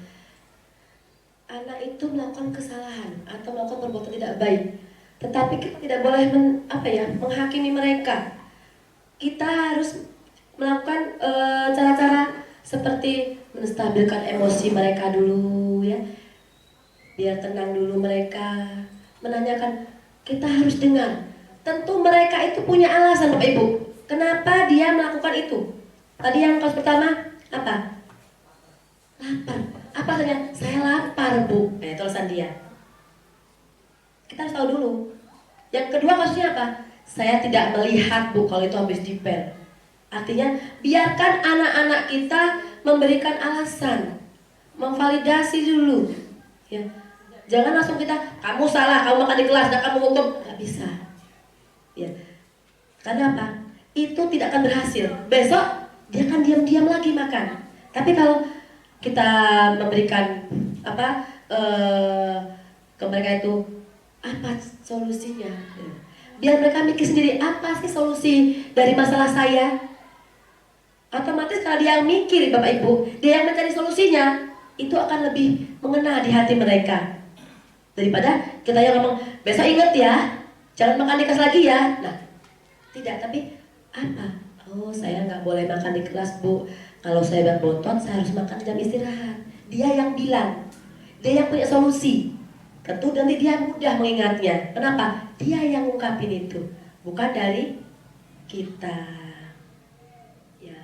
anak itu melakukan kesalahan atau melakukan perbuatan tidak baik, tetapi kita tidak boleh menghakimi mereka. Kita harus melakukan cara-cara seperti menstabilkan emosi mereka dulu ya, biar tenang dulu mereka, menanyakan, kita harus dengar. Tentu mereka itu punya alasan Bapak Ibu, kenapa dia melakukan itu. Tadi yang kasus pertama apa? Lapar. Apa alasannya? Saya lapar Bu. Nah, itu alasan dia. Kita harus tahu dulu. Yang kedua kasusnya apa? Saya tidak melihat Bu kalau itu habis dipel. Artinya biarkan anak-anak kita memberikan alasan, memvalidasi dulu. Ya. Jangan langsung kita, kamu salah, kamu makan di kelas, dan kamu hukum. Nggak bisa. Ya. Karena apa? Itu tidak akan berhasil. Besok dia akan diam-diam lagi makan. Tapi kalau kita memberikan ke mereka itu, apa solusinya? Biar mereka mikir sendiri, apa sih solusi dari masalah saya? Otomatis kalau dia yang mikir Bapak Ibu, dia yang mencari solusinya, itu akan lebih mengena di hati mereka. Daripada kita yang ngomong, besok ingat ya, jangan makan di kelas lagi ya. Nah, tidak, tapi apa? Oh, saya nggak boleh makan di kelas Bu. Kalau saya berotot, saya harus makan jam istirahat. Dia yang bilang, dia yang punya solusi. Tentu nanti dia mudah mengingatnya. Kenapa? Dia yang ngungkapin itu, bukan dari kita. Ya,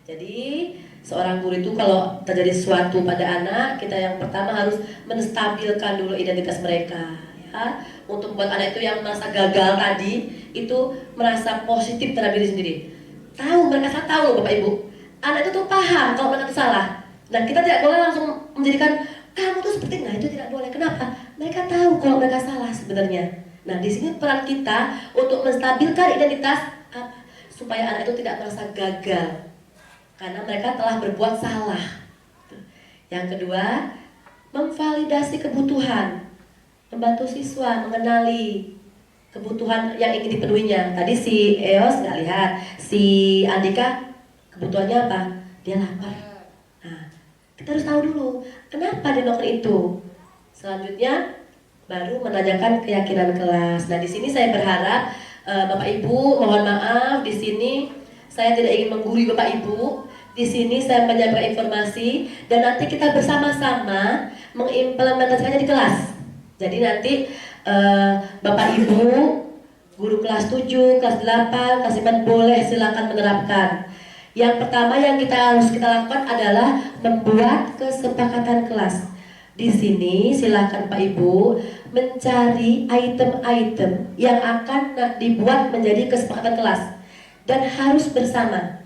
jadi seorang guru itu kalau terjadi sesuatu pada anak, kita yang pertama harus menstabilkan dulu identitas mereka. Ya, untuk buat anak itu yang merasa gagal tadi, itu merasa positif terhadap diri sendiri. Tahu, mereka salah tahu loh Bapak Ibu. Anak itu tuh paham kalau mereka itu salah. Dan kita tidak boleh langsung menjadikan kamu tuh seperti, nah itu tidak boleh. Kenapa? Mereka tahu kalau mereka salah sebenarnya. Nah di sini peran kita untuk menstabilkan identitas supaya anak itu tidak merasa gagal karena mereka telah berbuat salah. Yang kedua, memvalidasi kebutuhan, membantu siswa mengenali kebutuhan yang ingin dipenuhinya. Tadi si Eos nggak lihat, si Andika kebutuhannya apa? Dia lapar. Nah, kita harus tahu dulu kenapa dia melakukan itu. Selanjutnya baru menanyakan keyakinan kelas. Nah, di sini saya berharap Bapak Ibu, mohon maaf di sini saya tidak ingin menggurui Bapak Ibu. Di sini saya menyampaikan informasi dan nanti kita bersama-sama mengimplementasikannya di kelas. Jadi nanti Bapak Ibu, guru kelas 7, kelas 8, kelas 9 boleh silakan menerapkan. Yang pertama yang kita lakukan adalah membuat kesepakatan kelas. Di sini silakan Pak Ibu mencari item-item yang akan dibuat menjadi kesepakatan kelas dan harus bersama.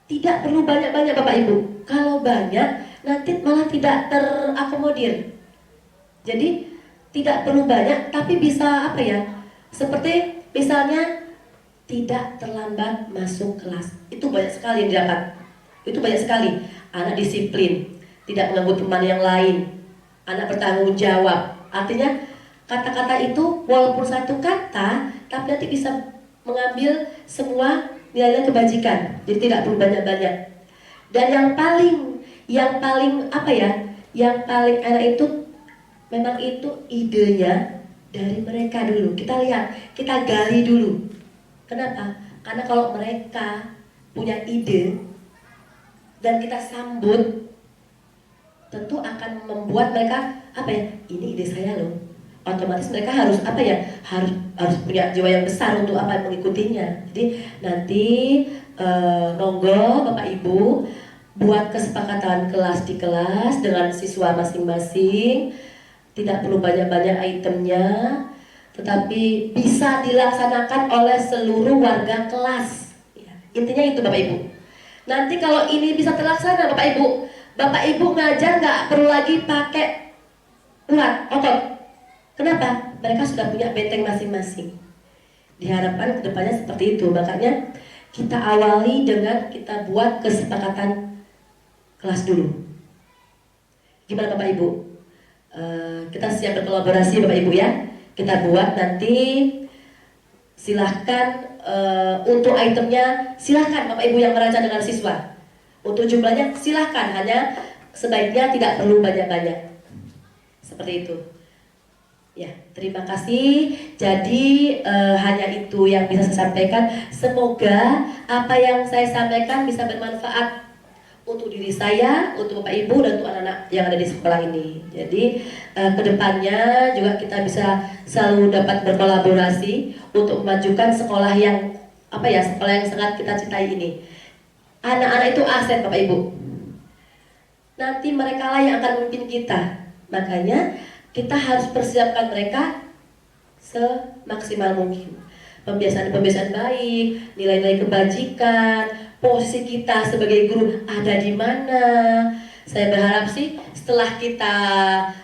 Tidak perlu banyak-banyak Bapak Ibu. Kalau banyak nanti malah tidak terakomodir. Jadi tidak perlu banyak, tapi bisa seperti misalnya tidak terlambat masuk kelas. Itu banyak sekali yang didapat. Itu banyak sekali. Anak disiplin, tidak mengganggu teman yang lain, anak bertanggung jawab. Artinya kata-kata itu walaupun satu kata, tapi nanti bisa mengambil semua nilai kebajikan. Jadi tidak perlu banyak-banyak. Dan yang paling enak itu memang itu idenya dari mereka dulu. Kita lihat, kita gali dulu. Kenapa? Karena kalau mereka punya ide dan kita sambut, tentu akan membuat mereka ini ide saya loh. Otomatis mereka harus harus punya jiwa yang besar untuk mengikutinya. Jadi nanti monggo Bapak Ibu buat kesepakatan kelas di kelas dengan siswa masing-masing. Tidak perlu banyak-banyak itemnya, tetapi bisa dilaksanakan oleh seluruh warga kelas. Ya, intinya itu Bapak Ibu. Nanti kalau ini bisa terlaksana Bapak Ibu ngajar nggak perlu lagi pakai urat, otot. Kenapa? Mereka sudah punya benteng masing-masing. Diharapkan kedepannya seperti itu. Makanya kita awali dengan kita buat kesepakatan kelas dulu. Gimana Bapak Ibu? Kita siap berkolaborasi Bapak Ibu ya. Kita buat nanti, silahkan untuk itemnya, silahkan Bapak Ibu yang merancang dengan siswa. Untuk jumlahnya silahkan, hanya sebaiknya tidak perlu banyak-banyak. Seperti itu. Ya, terima kasih. Jadi hanya itu yang bisa saya sampaikan. Semoga apa yang saya sampaikan bisa bermanfaat untuk diri saya, untuk Bapak Ibu, dan untuk anak-anak yang ada di sekolah ini. Jadi kedepannya juga kita bisa selalu dapat berkolaborasi untuk memajukan sekolah yang sekolah yang sangat kita cintai ini. Anak-anak itu aset Bapak Ibu. Nanti mereka lah yang akan memimpin kita. Makanya kita harus persiapkan mereka semaksimal mungkin. Pembiasaan-pembiasaan baik, nilai-nilai kebajikan, posisi kita sebagai guru ada di mana. Saya berharap sih setelah kita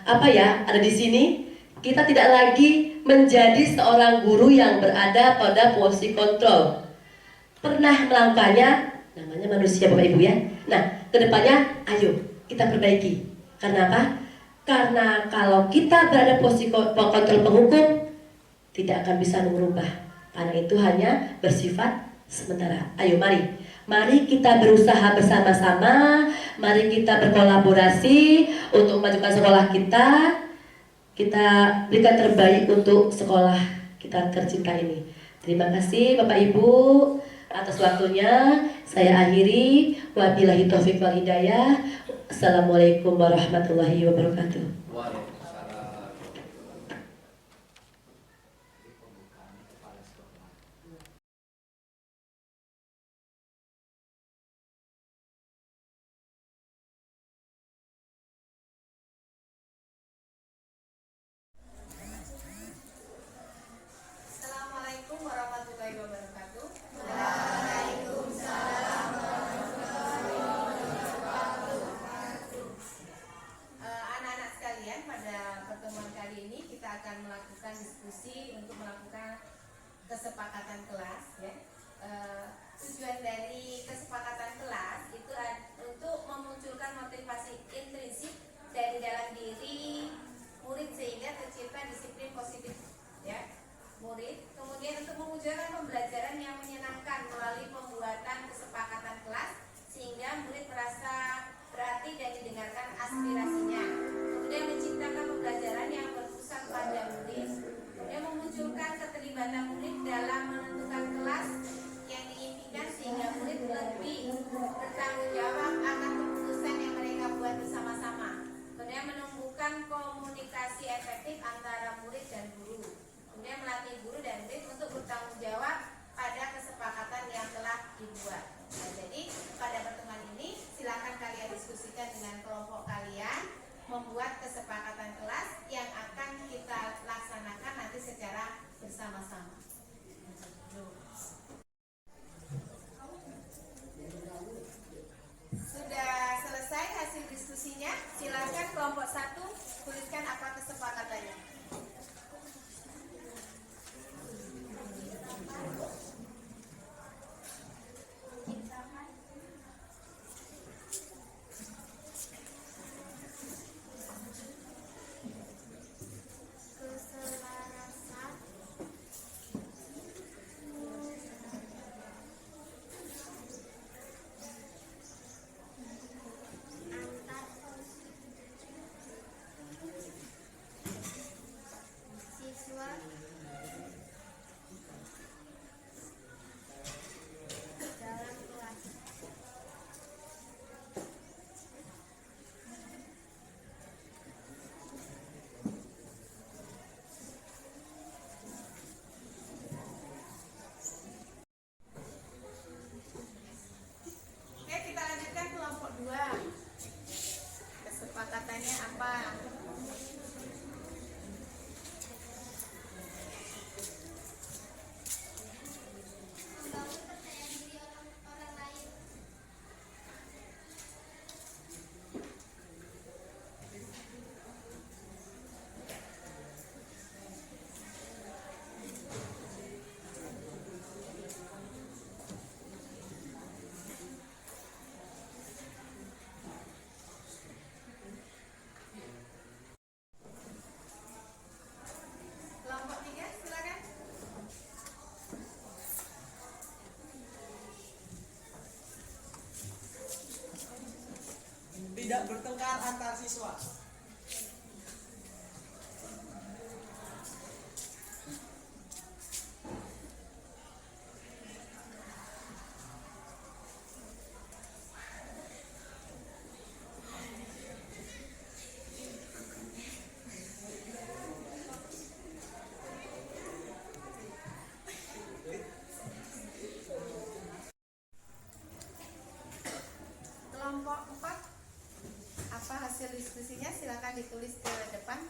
ada di sini, kita tidak lagi menjadi seorang guru yang berada pada posisi kontrol. Pernah melakukannya, namanya manusia Bapak Ibu ya. Nah, kedepannya ayo kita perbaiki. Karena apa? Karena kalau kita berada posisi kontrol penghukum, tidak akan bisa mengubah. Karena itu hanya bersifat sementara. Ayo mari kita berusaha bersama-sama, mari kita berkolaborasi untuk memajukan sekolah kita. Kita berikan terbaik untuk sekolah kita tercinta ini. Terima kasih Bapak Ibu atas waktunya. Saya akhiri. Wabillahi taufiq wal hidayah. Assalamualaikum warahmatullahi wabarakatuh. Assalamualaikum warahmatullahi wabarakatuh. Anak-anak sekalian, pada pertemuan kali ini kita akan melakukan diskusi untuk melakukan kesepakatan kelas ya. Tujuan dari kesepakatan kelas itu untuk memunculkan motivasi intrinsik dari dalam diri murid sehingga tercipta disiplin positif ya murid. Kemudian untuk mewujudkan pembelajaran yang menyenangkan melalui pembuatan kesepakatan kelas sehingga murid merasa berarti dan didengarkan aspirasinya. Kemudian menciptakan pembelajaran yang berpusat pada murid. Kemudian memunculkan keterlibatan murid dalam menentukan kelas yang diinginkan sehingga murid lebih bertanggung jawab akan keputusan yang mereka buat bersama-sama. Kemudian menumbuhkan komunikasi efektif antara murid dan guru. Kemudian melatih guru dan murid untuk bertanggung jawab pada kesepakatan yang telah dibuat. Nah, jadi pada pertemuan ini silakan kalian diskusikan dengan kelompok kalian membuat kesepakatan kelas yang akan kita laksanakan nanti secara bersama-sama. Sudah selesai hasil diskusinya, silakan kelompok 1 tuliskan apa kesepakatannya. Kesepakatannya apa? tidak bertengkar antar siswa. Kelompok 4, apa hasil diskusinya? Silakan ditulis ke depan.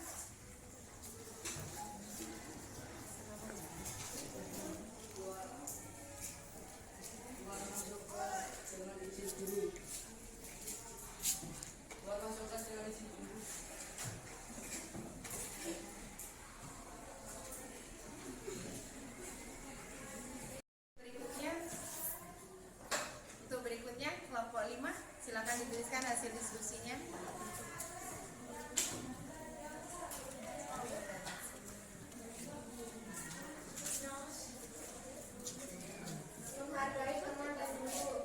Berikutnya, untuk berikutnya kelompok 5, silakan dituliskan hasil diskusinya. Menghargai teman dan guru.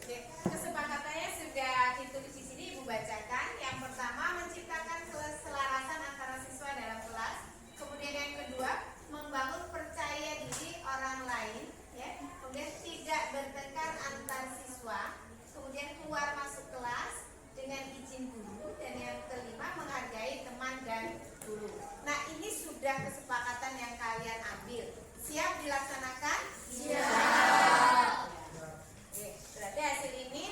Oke, kesepakatannya sudah ditulis di sini, Ibu bacakan. Yang pertama, menciptakan keselarasan antara siswa dalam kelas. Kemudian yang kedua, membangun percaya diri orang lain, ya. Kemudian tidak bertengkar antar siswa. Kemudian keluar masuk kelas dengan izin guru. Dan yang kelima, menghargai teman dan guru. Nah, ini sudah kesepakatan yang kalian ambil. Siap dilaksanakan? Siap. Oke, berarti hasil ini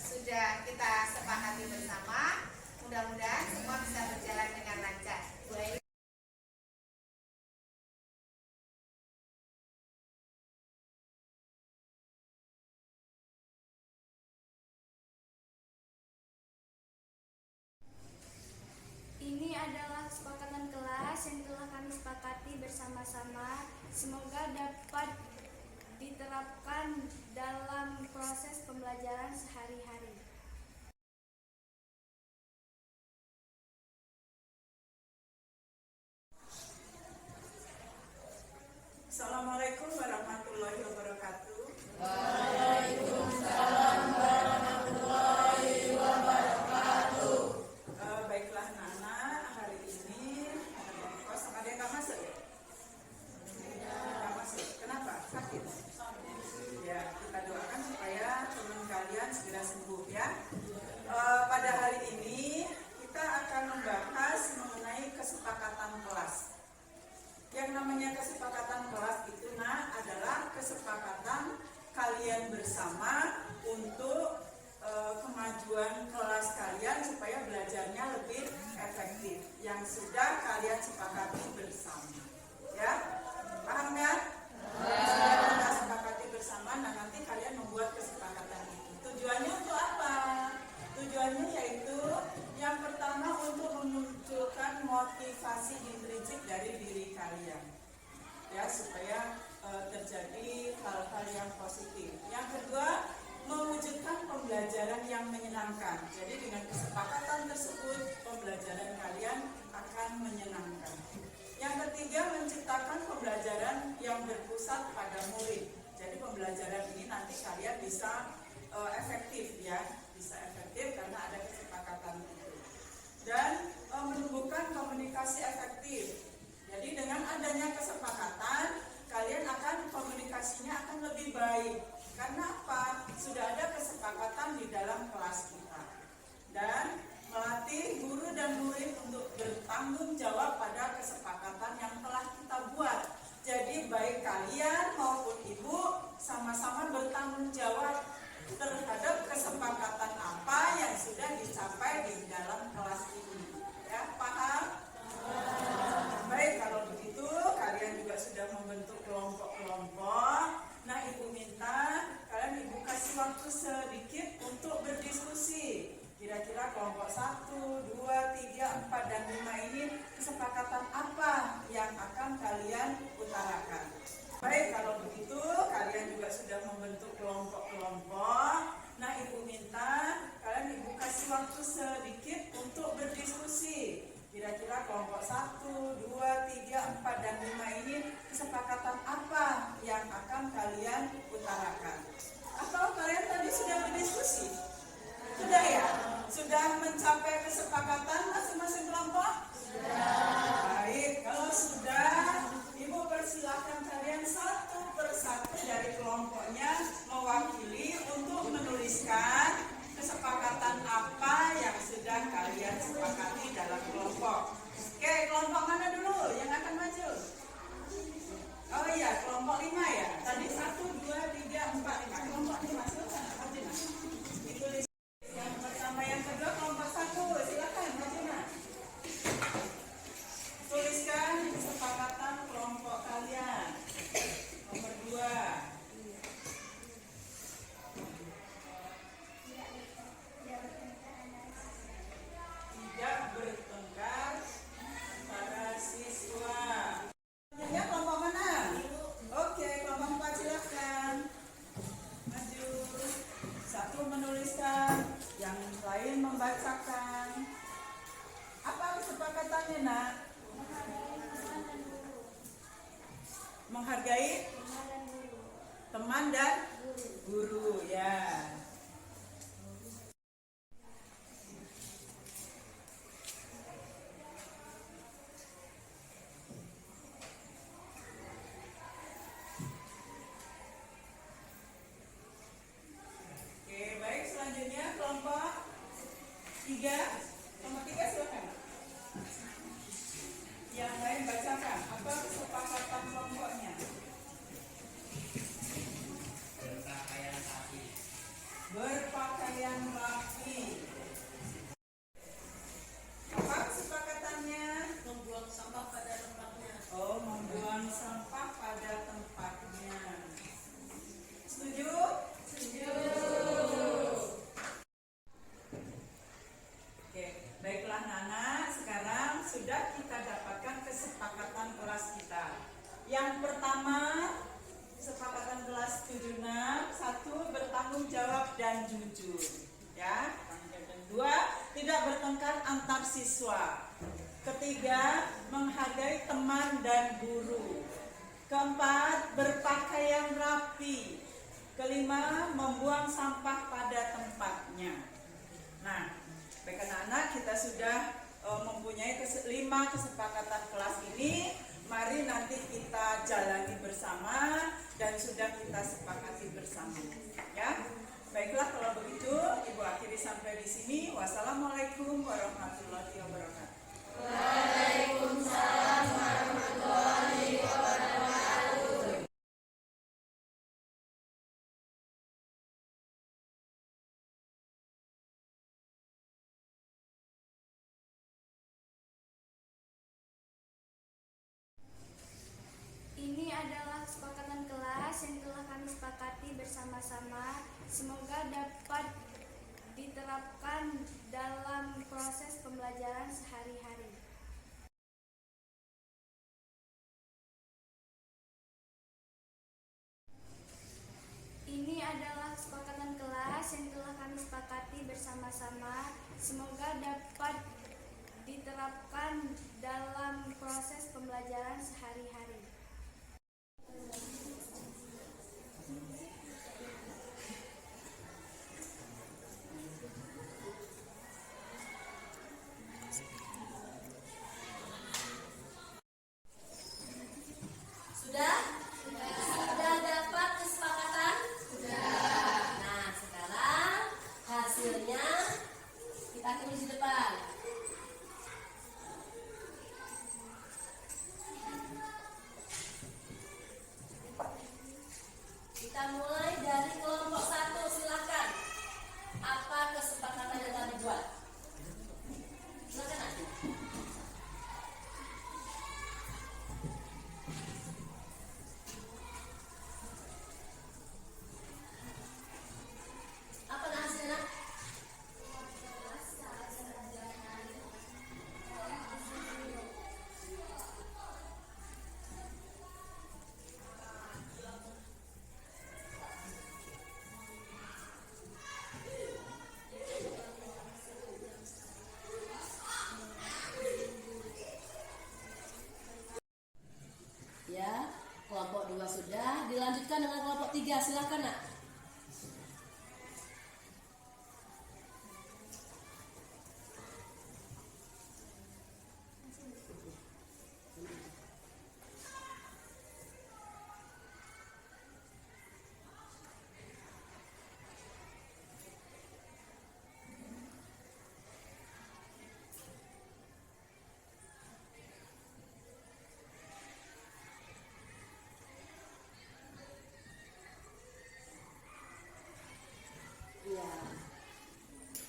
sudah kita sepakati bersama. Mudah-mudahan semua bisa berjalan dengan lancar. Bu Ayu. Ini adalah kesepakatan kelas yang telah kami sepakati bersama-sama. Semoga dapat diterapkan dalam proses pembelajaran sehari-hari. Assalamualaikum warahmatullahi wabarakatuh. Baiklah anak-anak, hari ini kosong. Ada yang nggak masuk ya? Nggak masuk. Kenapa? Sakit? Ya, kita doakan supaya teman kalian segera sembuh ya. Pada hari ini kita akan membahas mengenai kesepakatan kelas. Yang namanya kesepakatan kelas itu adalah kesepakatan kalian bersama untuk kemajuan kelas kalian supaya belajarnya lebih efektif. Yang sudah kalian sepakati bersama, ya, paham kan? Kita sepakati bersama. Nah, nanti kalian membuat kesepakatan itu. Tujuannya untuk apa? Tujuannya yaitu yang pertama untuk memunculkan motivasi intrinsik dari diri kalian, ya, supaya terjadi hal-hal yang positif. Yang kedua, mewujudkan pembelajaran yang menyenangkan. Jadi dengan kesepakatan tersebut pembelajaran kalian akan menyenangkan. Yang ketiga, menciptakan pembelajaran yang berpusat pada murid. Jadi pembelajaran ini nanti kalian bisa efektif, ya, bisa efektif karena ada kesepakatan itu. Dan menumbuhkan komunikasi efektif. Jadi dengan adanya kesepakatan, kalian akan komunikasinya akan lebih baik. Karena apa? Sudah ada kesepakatan di dalam kelas kita. Dan melatih guru dan murid untuk bertanggung jawab pada kesepakatan yang telah kita buat. Jadi baik kalian maupun ibu sama-sama bertanggung jawab terhadap kesepakatan apa yang sudah dicapai di dalam kelas ini. Ya, paham? Baik, kalau begitu kalian juga sudah membentuk kelompok-kelompok. Nah, ibu minta kalian ibu kasih waktu sedikit untuk berdiskusi. Kira-kira kelompok 1, 2, 3, 4, dan 5 ini kesepakatan apa yang akan kalian utarakan. Baik, kalau begitu kira-kira kelompok 1, 2, 3, 4, dan 5 ini kesepakatan apa yang akan kalian utarakan? Atau kalian tadi sudah berdiskusi? Sudah ya? Sudah mencapai kesepakatan masing-masing kelompok? Sudah. Baik, kalau sudah, Ibu persilahkan kalian satu persatu dari kelompoknya mewakili untuk menuliskan kesepakatan apa yang sudah kalian sepakati dalam kelompok. Oke, kelompok mana dulu yang akan maju? Oh iya, kelompok 5 ya. Tadi 1, 2, 3, 4, 5. Kelompok 5 silakan maju. Ditulis. Yang pertama, yang kedua kelompok 1. Silakan maju. Tuliskan kesepakatan kelompok kalian. Nomor 2. Tidak bertengkar antara siswa. Selanjutnya kelompok mana? Oke, kelompok 4 silakan maju. 1 menuliskan, yang lain membacakan. Apa kesepakatannya, Nak? Menghargai teman dan guru, ya. Oke, baik, selanjutnya kelompok 3. Kelompok 3 silakan. Yang lain bacakan apa kesepakatan kelompoknya. Berpakaian rapi. Apa kesepakatannya? Membuang sampah pada tempatnya. Oh, membuang sampah pada tempatnya. Setuju? Setuju. Oke, baiklah Nana, sekarang sudah kita dapatkan kesepakatan kelas kita. Yang pertama, kesepakatan kelas 76, 1 bertanggung jawab dan jujur, ya. Dan 2 tidak bertengkar antar siswa. Ketiga, menghargai teman dan guru. Keempat, berpakaian rapi. Kelima, membuang sampah pada tempatnya. Nah, baik anak-anak, kita sudah mempunyai 5 kesepakatan kelas ini. Mari nanti kita jalani bersama dan sudah kita sepakati bersama, ya. Baiklah, kalau begitu Ibu akhiri sampai di sini. Wassalamualaikum warahmatullahi wabarakatuh. Waalaikumsalam warahmatullahi wabarakatuh. Ini adalah kesepakatan kelas yang telah kami sepakati bersama-sama. Semoga dapat diterapkan dalam proses pembelajaran sehari-hari. Ini adalah kesepakatan kelas yang telah kami sepakati bersama-sama. Semoga dapat diterapkan dalam proses pembelajaran sehari-hari. Sudah? Sudah dapat kesepakatan? Sudah. Nah, sekarang hasilnya kita tulis di depan. silakan nak. Ya.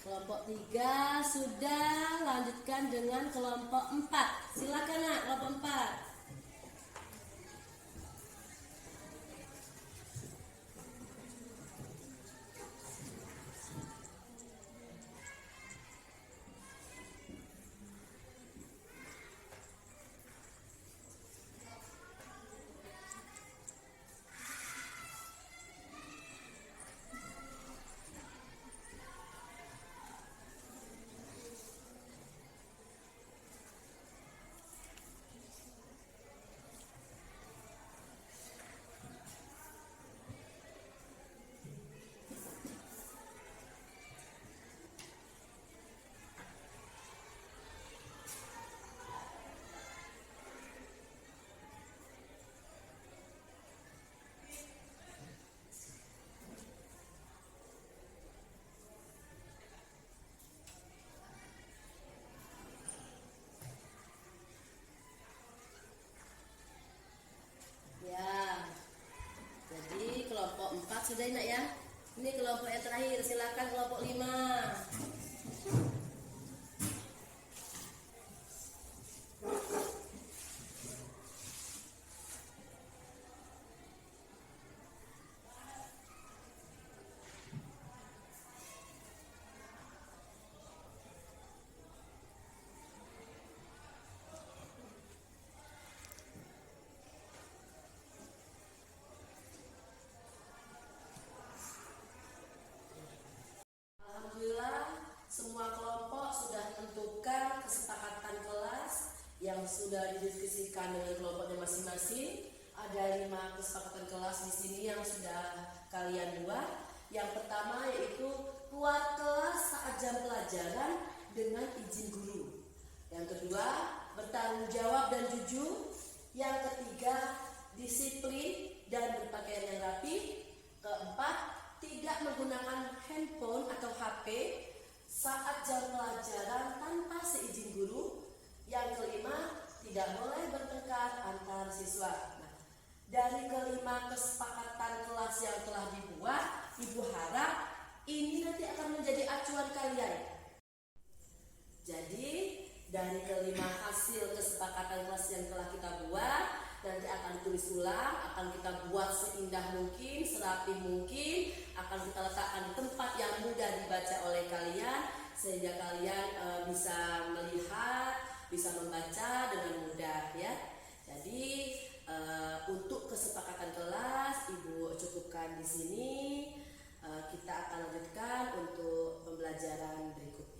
Kelompok 3 sudah, lanjutkan dengan kelompok 4. Silakan nak, kelompok 4. Ya. Jadi kelompok 4 sudah nak ya. Ini kelompok yang terakhir, silakan kelompok 5. Alhamdulillah, semua kelompok sudah menentukan kesepakatan kelas yang sudah didiskusikan dengan kelompoknya masing-masing. Ada 5 kesepakatan kelas di sini yang sudah kalian buat. Yang pertama yaitu keluar kelas saat jam pelajaran dengan izin guru. Yang kedua, bertanggung jawab dan jujur. Yang ketiga, disiplin dan berpakaian yang rapi. Keempat, tidak menggunakan handphone atau HP saat jam pelajaran tanpa seizin guru. Yang kelima, tidak boleh bertengkar antar siswa. Nah, dari kelima kesepakatan kelas yang telah dibuat, Ibu harap ini nanti akan menjadi acuan kalian. Jadi, dari kelima hasil kesepakatan kelas yang telah kita buat, nanti akan ditulis ulang, akan kita buat seindah mungkin, serapi mungkin, akan kita letakkan di tempat yang mudah dibaca oleh kalian, sehingga kalian bisa melihat, bisa membaca dengan mudah ya. Jadi untuk kesepakatan kelas Ibu cukupkan di sini. Kita akan lanjutkan untuk pembelajaran berikutnya.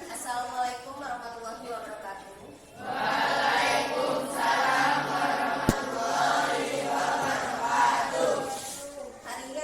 Assalamualaikum warahmatullahi wabarakatuh. Waalaikumsalam warahmatullahi wabarakatuh. Hari ini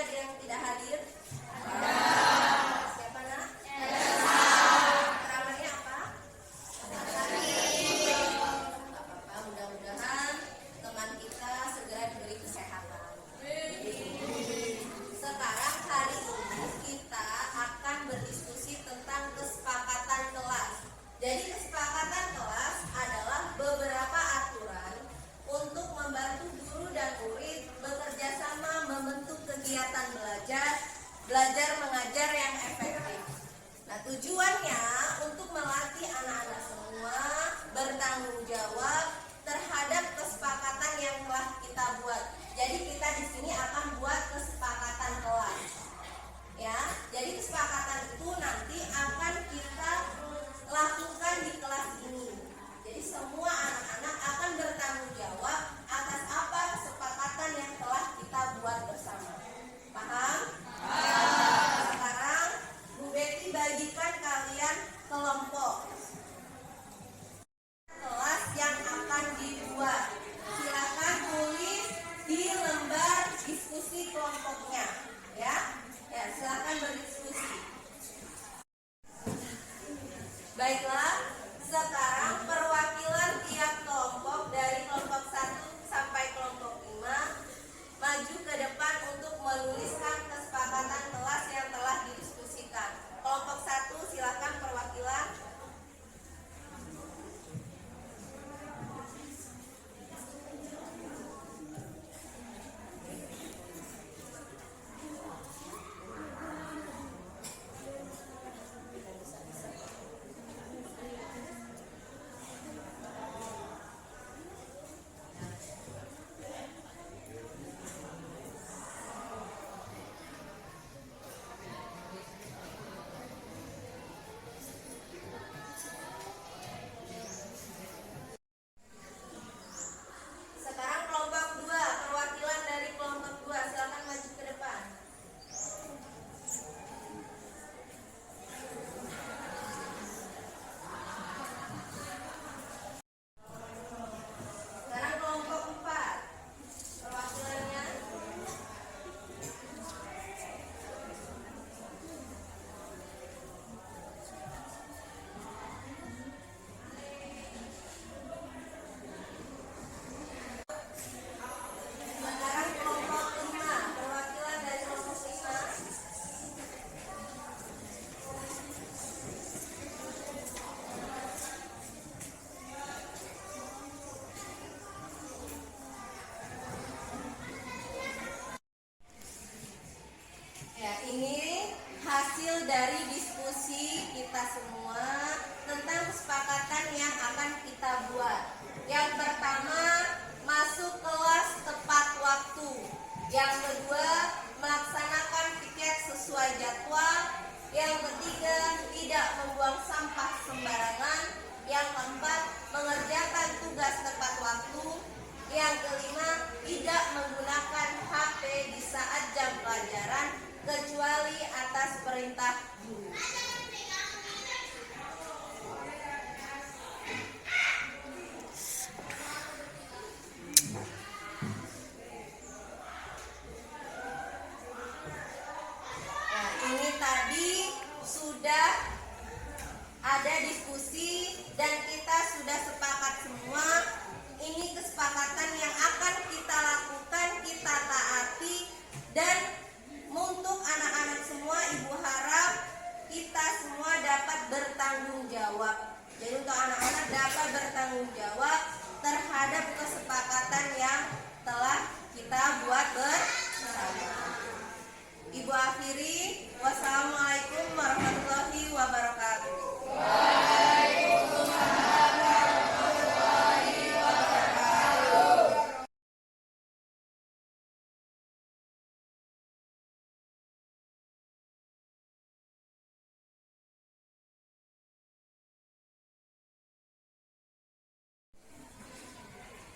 perintah guru. Nah, ini tadi sudah ada diskusi dan kita sudah sepakat semua. Ini kesepakatan yang akan kita lakukan, kita taati, dan untuk anak-anak semua, Ibu harap kita semua dapat bertanggung jawab. Jadi untuk anak-anak dapat bertanggung jawab terhadap kesepakatan yang telah kita buat bersama. Ibu akhiri, wassalamualaikum warahmatullahi wabarakatuh.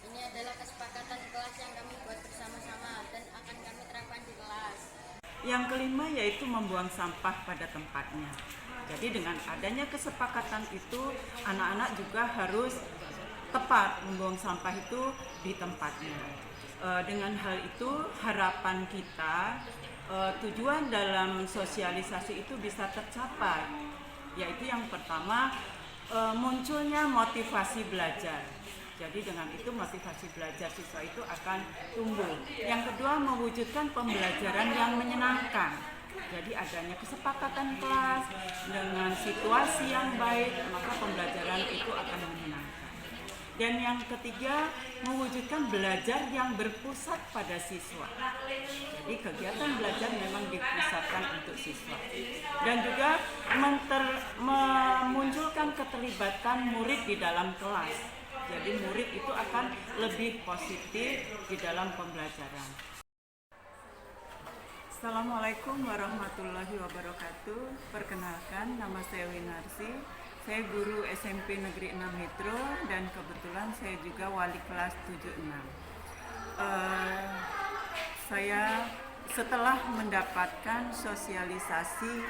Ini adalah kesepakatan kelas yang kami buat bersama-sama dan akan kami terapkan di kelas. Yang kelima yaitu membuang sampah pada tempatnya. Jadi dengan adanya kesepakatan itu, anak-anak juga harus tepat membuang sampah itu di tempatnya. Dengan hal itu harapan kita, tujuan dalam sosialisasi itu bisa tercapai. Yaitu yang pertama, munculnya motivasi belajar. Jadi dengan itu motivasi belajar siswa itu akan tumbuh. Yang kedua, mewujudkan pembelajaran yang menyenangkan. Jadi adanya kesepakatan kelas dengan situasi yang baik, maka pembelajaran itu akan menyenangkan. Dan yang ketiga, mewujudkan belajar yang berpusat pada siswa. Jadi kegiatan belajar memang dipusatkan untuk siswa. Dan juga memunculkan keterlibatan murid di dalam kelas. Jadi murid itu akan lebih positif di dalam pembelajaran. Assalamualaikum warahmatullahi wabarakatuh. Perkenalkan, nama saya Winarsi. Saya guru SMP Negeri 6 Metro dan kebetulan saya juga wali kelas 76. Saya setelah mendapatkan sosialisasi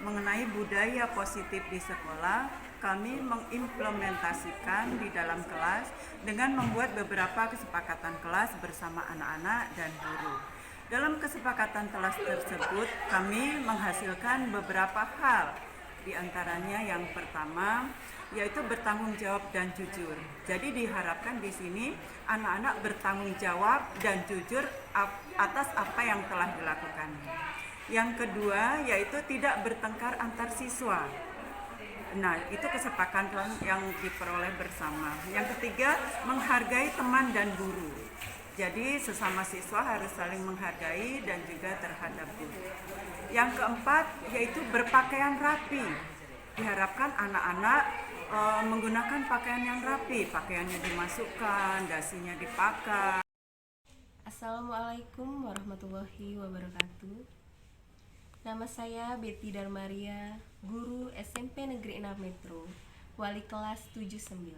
mengenai budaya positif di sekolah, kami mengimplementasikan di dalam kelas dengan membuat beberapa kesepakatan kelas bersama anak-anak dan guru. Dalam kesepakatan kelas tersebut, kami menghasilkan beberapa hal. Di antaranya yang pertama, yaitu bertanggung jawab dan jujur. Jadi diharapkan di sini anak-anak bertanggung jawab dan jujur atas apa yang telah dilakukannya. Yang kedua, yaitu tidak bertengkar antar siswa. Nah, itu kesepakatan yang diperoleh bersama. Yang ketiga, menghargai teman dan guru. Jadi sesama siswa harus saling menghargai dan juga terhadap guru. Yang keempat, yaitu berpakaian rapi. Diharapkan anak-anak menggunakan pakaian yang rapi. Pakaiannya dimasukkan, dasinya dipakai. Assalamualaikum warahmatullahi wabarakatuh. Nama saya Betty Darmaria, guru SMP Negeri 6 Metro, wali kelas 79.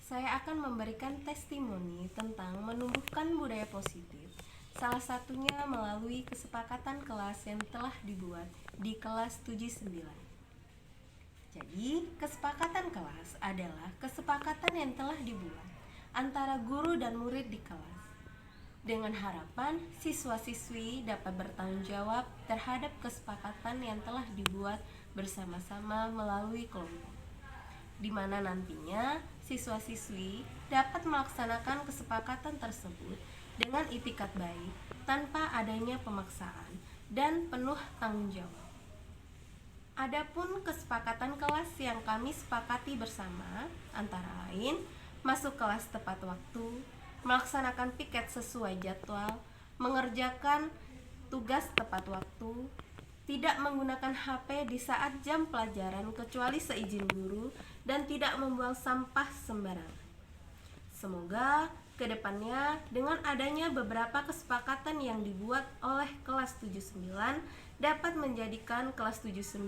Saya akan memberikan testimoni tentang menumbuhkan budaya positif, salah satunya melalui kesepakatan kelas yang telah dibuat di kelas 79. Jadi, kesepakatan kelas adalah kesepakatan yang telah dibuat antara guru dan murid di kelas, dengan harapan siswa-siswi dapat bertanggung jawab terhadap kesepakatan yang telah dibuat bersama-sama melalui kelompok, di mana nantinya siswa-siswi dapat melaksanakan kesepakatan tersebut dengan itikat baik tanpa adanya pemaksaan dan penuh tanggung jawab. Adapun kesepakatan kelas yang kami sepakati bersama antara lain masuk kelas tepat waktu, melaksanakan piket sesuai jadwal, mengerjakan tugas tepat waktu, tidak menggunakan HP di saat jam pelajaran kecuali seizin guru, dan tidak membuang sampah sembarangan. Semoga kedepannya dengan adanya beberapa kesepakatan yang dibuat oleh kelas 79 dapat menjadikan kelas 79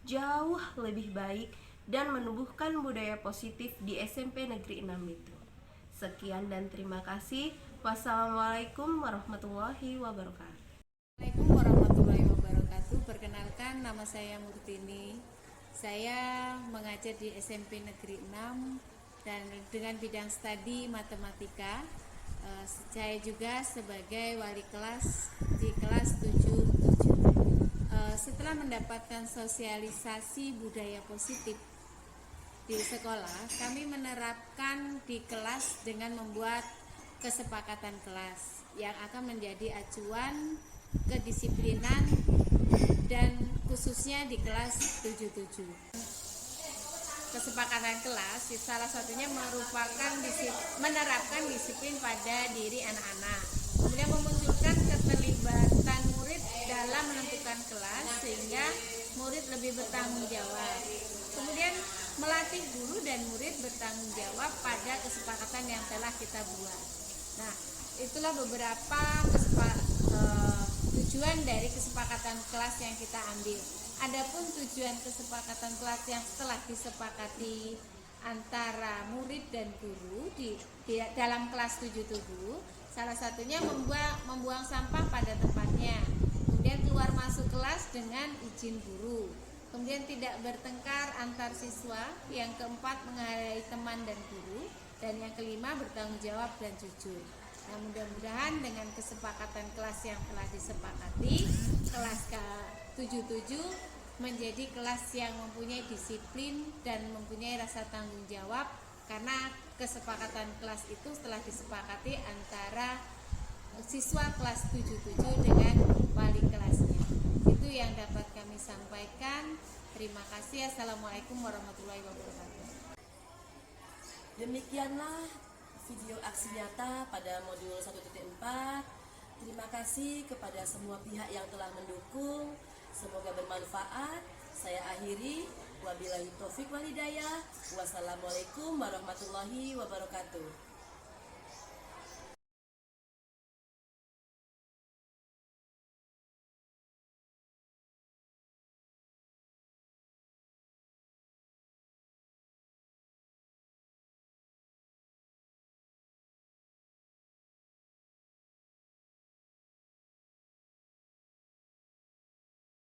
jauh lebih baik dan menumbuhkan budaya positif di SMP Negeri 6 Metro. Sekian dan terima kasih. Wassalamualaikum warahmatullahi wabarakatuh. Assalamualaikum warahmatullahi wabarakatuh. perkenalkan, nama saya Murtini. Saya mengajar di SMP Negeri 6 dan dengan bidang studi matematika. Saya juga sebagai wali kelas di kelas 77. Setelah mendapatkan sosialisasi budaya positif di sekolah, kami menerapkan di kelas dengan membuat kesepakatan kelas yang akan menjadi acuan kedisiplinan dan khususnya di kelas 77. Kesepakatan kelas salah satunya merupakan menerapkan disiplin pada diri anak-anak, kemudian memunculkan keterlibatan murid dalam menentukan kelas sehingga murid lebih bertanggung jawab, kemudian melatih guru dan murid bertanggung jawab pada kesepakatan yang telah kita buat. Nah, itulah beberapa tujuan dari kesepakatan kelas yang kita ambil. Adapun tujuan kesepakatan kelas yang setelah disepakati antara murid dan guru di dalam kelas 77, salah satunya membuang sampah pada tempatnya, kemudian keluar masuk kelas dengan izin guru, kemudian tidak bertengkar antar siswa, yang keempat menghargai teman dan guru, dan yang kelima bertanggung jawab dan jujur. Nah, mudah-mudahan dengan kesepakatan kelas yang telah disepakati, kelas ke-77 menjadi kelas yang mempunyai disiplin dan mempunyai rasa tanggung jawab, karena kesepakatan kelas itu setelah disepakati antara siswa kelas 77 dengan wali kelasnya. Itu yang dapat kami sampaikan. Terima kasih. Assalamualaikum warahmatullahi wabarakatuh. Demikianlah video aksi nyata pada modul 1.4. Terima kasih kepada semua pihak yang telah mendukung. Semoga bermanfaat. Saya akhiri. Wabillahi taufik wal hidayah. Wassalamualaikum warahmatullahi wabarakatuh.